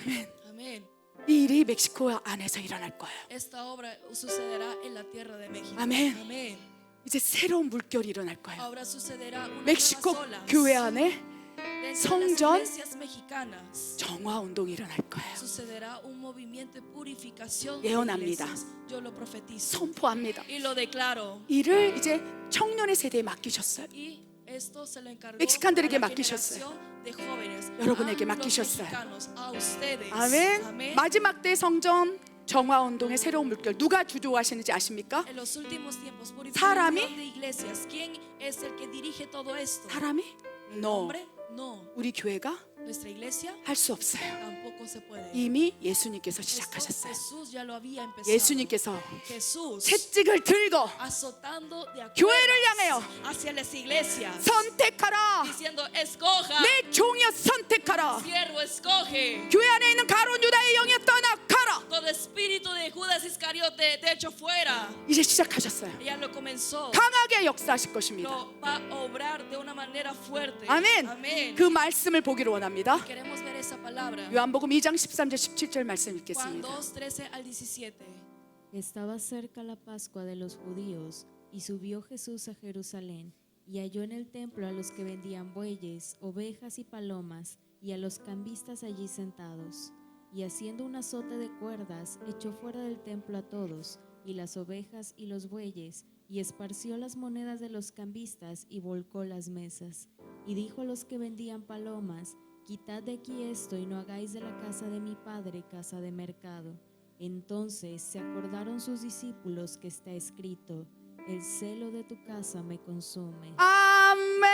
아멘. Amén. 이 일이 멕시코 안에서 일어날 거예요. Esta obra sucederá en la tierra de México. Amén. Amén. 이제 새로운 물결이 일어날 거예요. Ahora sucederá una 멕시코 nuevas olas. 교회 안에 Dentro de las 성전 iglesias mexicanas 정화 운동이 일어날 거예요. sucederá un movimiento de purificación de 예언합니다. iglesias. Yo lo profetizo 선포합니다. y lo declaro. 이를 이제 청년의 세대에 맡기셨어요. Y esto se lo encargó 멕시칸들에게 a la 맡기셨어요. generación de jóvenes, 여러분에게 a los 맡기셨어요. mexicanos, a ustedes. 아멘. Amén. 마지막 때 성전 정화 운동의 새로운 물결 누가 주도하시는지 아십니까? En los últimos tiempos, 사람이? purificación de iglesias. ¿Quién es el que dirige todo esto? 사람이? ¿El No. hombre? No. 우리 교회가 Nuestra iglesia 할 수 없어요. tampoco se puede. 이미 예수님께서 Esto 시작하셨어요. Jesús ya lo había empezado. 예수님께서 Jesús 채찍을 들고 azotando de 교회를 acuerdas 향하여 hacia las iglesias, 선택하라. diciendo escoja, 내 종이여 선택하라. siervo escoge. 교회 안에 있는 가룟 유다의 영이여 떠나가라. Todo espíritu de Judas Iscariote de hecho fuera. 이제 시작하셨어요. Ella lo comenzó. 강하게 역사하실 것입니다. Lo va a obrar de una manera fuerte. 아멘. Amén. 그 말씀을 보기를 원합니다. Queremos ver esa palabra. 요한복음 2장 13절 17절 말씀 Juan 읽겠습니다. 2, 13 al 17. Estaba cerca la Pascua de los judíos, y subió Jesús a Jerusalén, y halló en el templo a los que vendían bueyes, ovejas y palomas, y a los cambistas allí sentados. Y haciendo un azote de cuerdas, echó fuera del templo a todos, y las ovejas y los bueyes, y esparció las monedas de los cambistas, y volcó las mesas. Y dijo a los que vendían palomas: Quitad de aquí esto, y no hagáis de la casa de mi padre casa de mercado. Entonces se acordaron sus discípulos que está escrito: El celo de tu casa me consume. 아멘.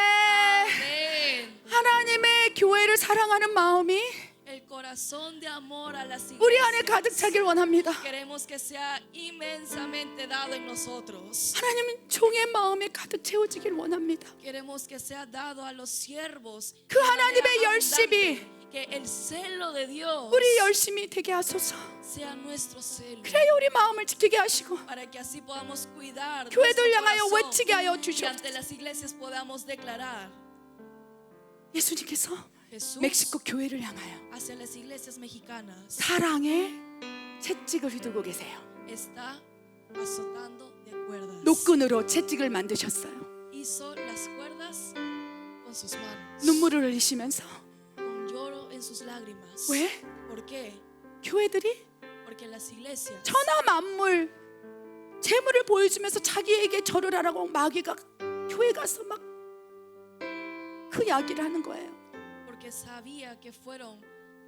Amén. 하나님의 교회를 사랑하는 마음이 El corazón de amor a las 우리 안에 iglesias. 가득 차길 원합니다. Queremos que sea inmensamente dado en nosotros. 하나님은 종의 마음에 가득 채워지길 원합니다. Queremos que sea dado a los siervos. 그 de manera 하나님의 abundante. 열심이 Que el celo de Dios 우리 열심히 되게 하소서. sea nuestro celo. 그래야 우리 마음을 지키게 하시고 Para que así podamos cuidar 교회들 nuestro 향하여 corazón 외치게 하여 y 주시옵소서. ante las iglesias podamos declarar. 예수님께서 Jesús 멕시코 교회를 향하여 hacia las iglesias mexicanas 사랑의 채찍을 휘두르고 계세요. está azotando de cuerdas. 노끈으로 채찍을 만드셨어요. Hizo las cuerdas con sus manos. 눈물을 흘리시면서 Con lloro en sus lágrimas. 왜? ¿Por qué? 교회들이 Porque las iglesias 천하 만물 재물을 보여주면서 자기에게 절을 하라고 마귀가 교회 가서 막 그 이야기를 하는 거예요. porque sabía que fueron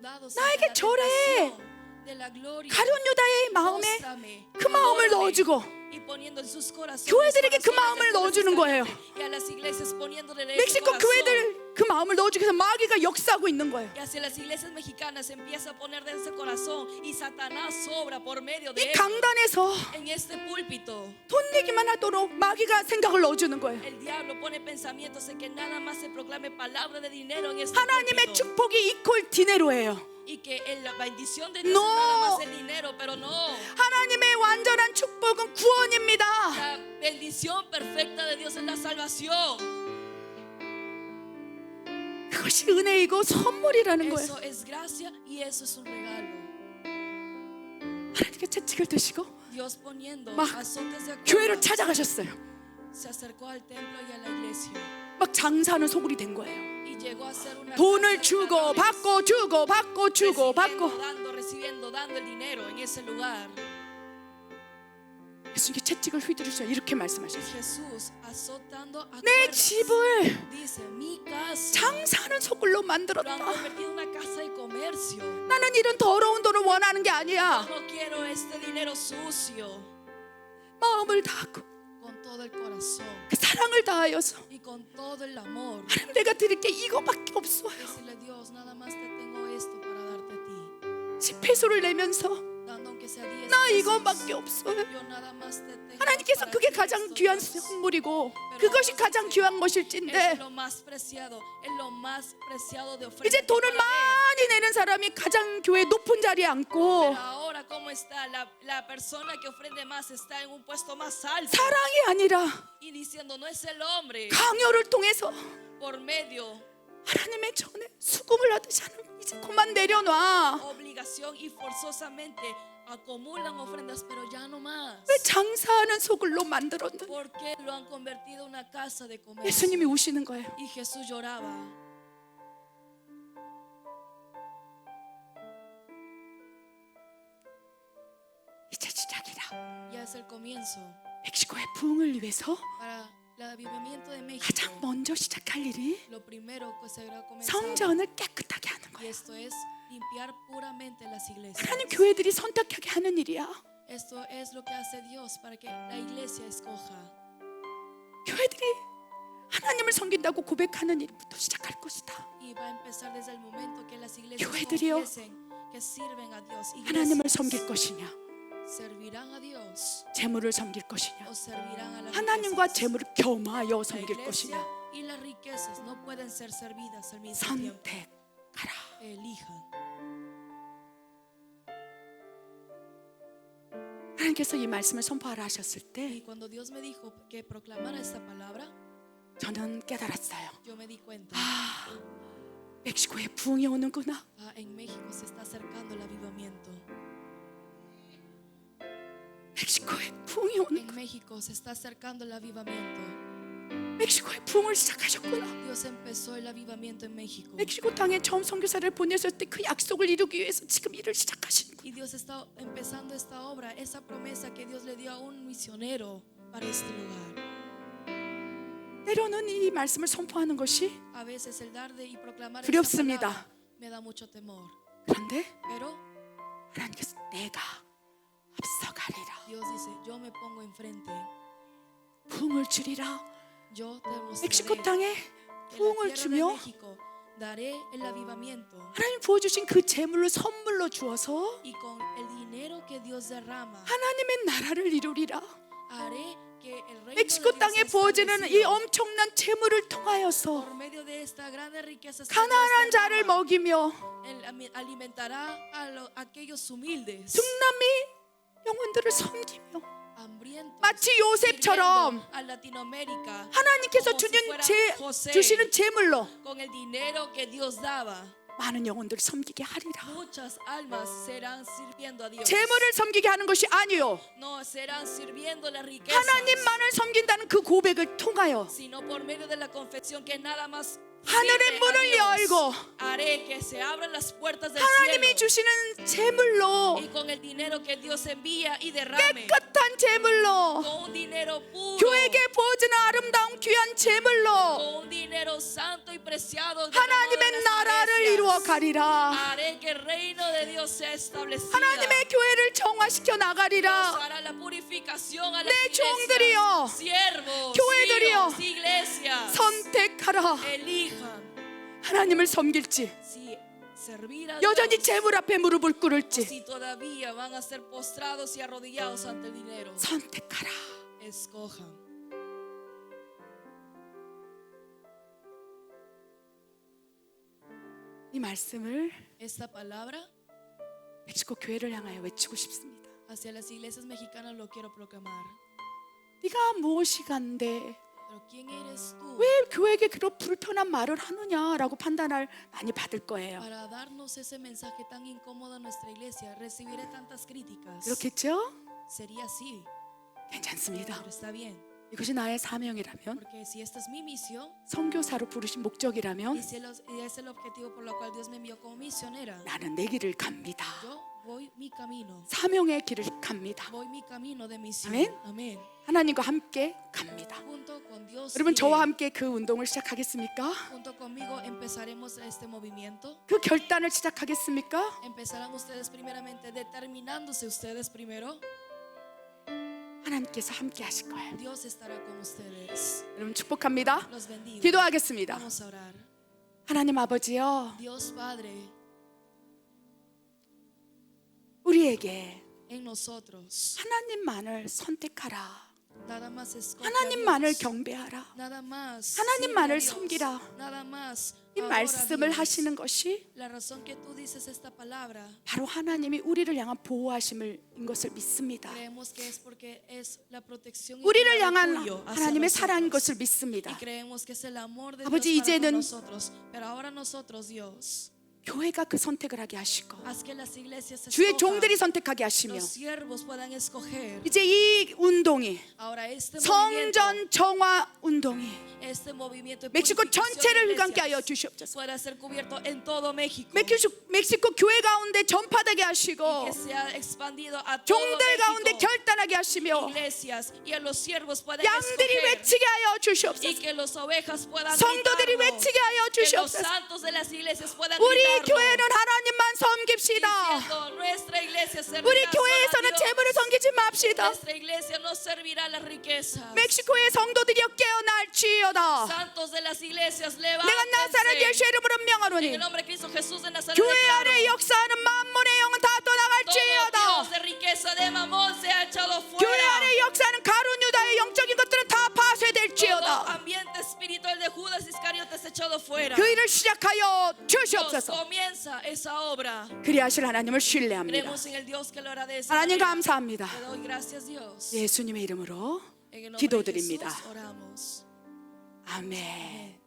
dados 나에게 ante la 절해. tentación de la gloria. 가룟 유다의 마음에 Póstrame, 그 마음을 adórame. 넣어주고 Y poniendo en sus corazones, 교회들에게 그 corazones 마음을 de 넣어주는 Judas 거예요. Iscariote, y a las iglesias poniéndole ese 멕시코 corazón. 교회들 그 마음을 넣어주기 위해서 마귀가 역사하고 있는 거예요. Y hacia las iglesias mexicanas empieza a poner de ese corazón y Satanás sobra por medio de 이 él. 강단에서 En este púlpito 돈 내기만 하도록 마귀가 생각을 넣어주는 거예요. el diablo pone pensamientos en que nada más se proclame palabra de dinero en este 하나님의 púlpito. 축복이 이퀄 디네로예요. Y que la bendición de Dios No. es nada más el dinero, pero no. 하나님의 완전한 축복은 구원입니다. La bendición perfecta de Dios es la salvación. 그것이 은혜이고 선물이라는 거예요. Eso es gracia y eso es un regalo. 하나님께 채찍을 드시고 Dios poniendo 막 azotes de 교회를 cuerdas, 찾아가셨어요. se acercó al templo y a la iglesia 막 장사하는 소굴이 된 거예요. y llegó a ser una 돈을 casa de 주고 ladrones, 받고 주고 받고 주고 받고 recibiendo, dando el dinero en ese lugar. 예수님께 채찍을 휘두르셔 이렇게 말씀하셨어요. Jesús azotando a 내 cuerdas, 집을 dice, mi casa 장사하는 소굴로 lo han 만들었다. convertido en una casa de comercio. 나는 이런 더러운 돈을 원하는 게 아니야. No quiero este dinero sucio. 마음을 다하고 Con todo el corazón 그 사랑을 다하여서 y con todo el amor. 하나님 내가 드릴 게 이거밖에 없어요. Decirle, Dios, nada más te tengo esto para darte a ti. 집회소를 내면서 Dando aunque sea 10 나 pesos, 이거밖에 없어요. yo nada más te tengo 하나님께서 para 그게 ti 가장 esto, 귀한 Dios. 선물이고 그것이 가장 귀한 Es 것일진데 lo más preciado, es lo más preciado de ofrenda. 이제 돈을 많이 내는 사람이 가장 교회 높은 자리에 앉고 Pero ahora cómo está la persona que ofrende más está en un puesto más alto 사랑이 아니라 y diciendo no es el hombre 강요를 통해서 por medio 하나님의 전에 수금을 하듯이 하는 이제 그만 내려놔. obligación y forzosamente acumulan ofrendas pero ya no más. 왜 장사하는 소굴로 만들었는? Porque lo han convertido en una casa de comercio. 예수님이 우시는 거예요. Y Jesús lloraba. 이제 시작이라. Ya es el comienzo 멕시코의 부흥을 위해서 para el avivamiento de México. 가장 먼저 시작할 일이 Lo primero que se va a comenzar 성전을 깨끗하게 하는 y 거예요. esto es limpiar puramente las iglesias. 하나님 교회들이 선택하게 하는 일이야. Esto es lo que hace Dios para que la iglesia escoja. 교회들이 하나님을 섬긴다고 고백하는 일부터 시작할 것이다. Y va a empezar desde el momento que las iglesias 교회들이요, confiesen que sirven a Dios. 하나님을 Iglesias 섬길 것이냐, servirán a Dios 재물을 섬길 것이냐, o servirán a las 하나님과 riquezas. 재물을 겸하여 La 섬길 iglesia 것이냐. y las riquezas no pueden ser servidas al mismo tiempo. 선택하라. Elijan. 하나님께서 이 말씀을 선포하라 하셨을 때 Y cuando Dios me dijo que proclamara esta palabra, 저는 깨달았어요. yo me di cuenta. 멕시코에 부흥이 오는구나. En México se está acercando el avivamiento. 멕시코에 부흥이 En 오는구나. México se está acercando el avivamiento. 멕시코에 부흥을 시작하셨구나. Dios empezó el avivamiento en México. 멕시코 땅에 처음 선교사를 보냈을 때 그 약속을 이루기 위해서 지금 일을 시작하신 거예요. Y Dios está empezando esta obra, esa promesa que Dios le dio a un misionero para este lugar. 때로는 이 말씀을 선포하는 것이 A veces el dar de y proclamar esta 두렵습니다. palabra me da mucho temor. 그런데 Pero 하나님께서 내가 앞서가리라, Dios dice, yo me pongo enfrente. 부흥을 주리라. Yo te 멕시코 mostraré 땅에 que en la 부흥을 tierra de 주며 México daré el avivamiento. 하나님 부어주신 그 재물을 선물로 주어서 Y con el dinero que Dios derrama, 하나님의 나라를 이루리라. haré que el reino de 멕시코 Dios 땅에 sea 부어지는 이 establecido. 엄청난 재물을 통하여서 Por medio de esta grande riqueza 가난한 자를 먹이며 Él alimentará a aquellos humildes, 중남미 영혼들을 섬기며 hambrientos, 마치 요셉처럼 sirviendo a Latinoamérica 하나님께서 como si fuera José, 주시는 재물로 con el dinero que Dios daba. 많은 영혼들을 섬기게 하리라. Muchas almas serán sirviendo a Dios. 재물을 섬기게 하는 것이 아니요, No serán sirviendo las riquezas, 하나님만을 섬긴다는 그 고백을 통하여 sino por medio de la confesión que nada más 하늘의 sirve a 문을 Dios. 열고 Haré que se abran las puertas del 하나님이 cielo 주시는 재물로, y con el dinero que Dios envía y derrame, 깨끗한 재물로, con un dinero puro, 교회에게 부어지는 아름다운 귀한 재물로 con un dinero santo y preciado, 하나님의 나라를 이루어 가리라. haré que el reino de Dios sea establecido. 하나님의 교회를 정화시켜 나가리라. Para la purificación a las 내 iglesias, 종들이여, siervos, 교회들이여, hijos, iglesias, 선택하라. elijan 하나님을 섬길지, si servir a 여전히 Dios, 재물 앞에 무릎을 o 꿇을지 si todavía van a ser postrados y arrodillados ante el dinero. 선택하라. Escojan. 이 말씀을 Esta palabra 멕시코 교회를 향하여 외치고 싶습니다. hacia las iglesias mexicanas lo quiero proclamar. 네가 무엇이간데 Pero ¿quién eres tú 왜 교회에게 그런 불편한 말을 하느냐라고 판단을 많이 받을 거예요. para darnos ese mensaje tan incómodo a nuestra iglesia? Recibiré tantas críticas. 그렇겠죠? Sería así, 괜찮습니다. pero está bien. 이것이 나의 사명이라면, Porque si esta es mi misión 선교사로 bu르신 y 목적이라면 si y es el objetivo por lo cual Dios me envió como misionera, 나는 내 길을 갑니다. yo voy mi camino. 사명의 길을 갑니다. Voy mi camino de misión. Amén. Amén. 하나님과 함께 갑니다. Junto con Dios. 여러분, iré. 저와 함께 그 운동을 시작하겠습니까? Junto conmigo empezaremos este movimiento. 그 결단을 시작하겠습니까? Empezarán ustedes primeramente determinándose ustedes primero. 하나님께서 함께 하실 거예요. Dios estará con ustedes. 여러분, 축복합니다. Los bendigo. 기도하겠습니다. Vamos a orar. 하나님 아버지요, Dios Padre, 우리에게 en nosotros 하나님만을 선택하라. nada más escoge a 하나님만을 Dios. 경배하라. Nada más 하나님만을 sirve a 섬기라. Dios. Nada más 이 adora a 말씀을 Dios. 하시는 것이 La razón que tú dices esta palabra, 바로 하나님이 우리를 향한 보호하심인 것을 믿습니다. creemos que es porque es la protección y 우리를 cuidado 향한 tuyo hacia 하나님의 사랑인 nosotros. 것을 믿습니다. Y creemos que es el amor de 아버지, Dios para con 이제는 nosotros. Pero ahora nosotros, Dios, 교회가 그 선택을 하게 하시고 haz que las iglesias 주의 escojan, 종들이 선택하게 하시며 los siervos puedan escoger. 이제 이 운동이 Ahora este movimiento, 성전 정화 운동이 este movimiento de 멕시코 purificación 전체를 de 휘감게 하여 iglesias 주시옵소서. pueda ser cubierto en todo México. 멕시코 교회 가운데 전파되게 하시고 Que sea expandido a todo 종들 가운데 México. 결단하게 하시며 Iglesias y a los siervos puedan 양들이 escoger. 외치게 하여 Y 주시옵소서. que los ovejas puedan 성도들이 gritarlo. 외치게 하여 Que los 주시옵소서. santos de las iglesias puedan 우리 gritarlo. 교회는 하나님만 섬깁시다. Diciendo, nuestra iglesia servirá 우리 solo a 교회에서는 Dios. 재물을 섬기지 맙시다. 아닙니다. Nuestra iglesia no servirá a las riquezas. 멕시코의 성도들이여 깨어날지어다. Santos de las iglesias, 내가 나사렛 levántense. 예수 이름으로 En el 명하노니 nombre de Cristo Jesús de Nazaret. 교회 declaro, 안에 역사하는 만몬의 영은 다 todo 떠나갈지어다. Dios de riqueza de mamón se ha echado 교회 fuera. 안에 역사하는 가룟 유다의 영적인 것들은 다 Todo 파쇄될지어다. ambiente espiritual de Judas Iscariote se ha echado fuera. 그 일을 시작하여 Dios 주시옵소서. comienza esa obra. 그리하실 하나님을 신뢰합니다. Creemos en el Dios que lo hará de esa 하나님 manera. 감사합니다. Te doy gracias, Dios. 예수님의 이름으로 En el nombre de 기도드립니다. Jesús oramos. 아멘.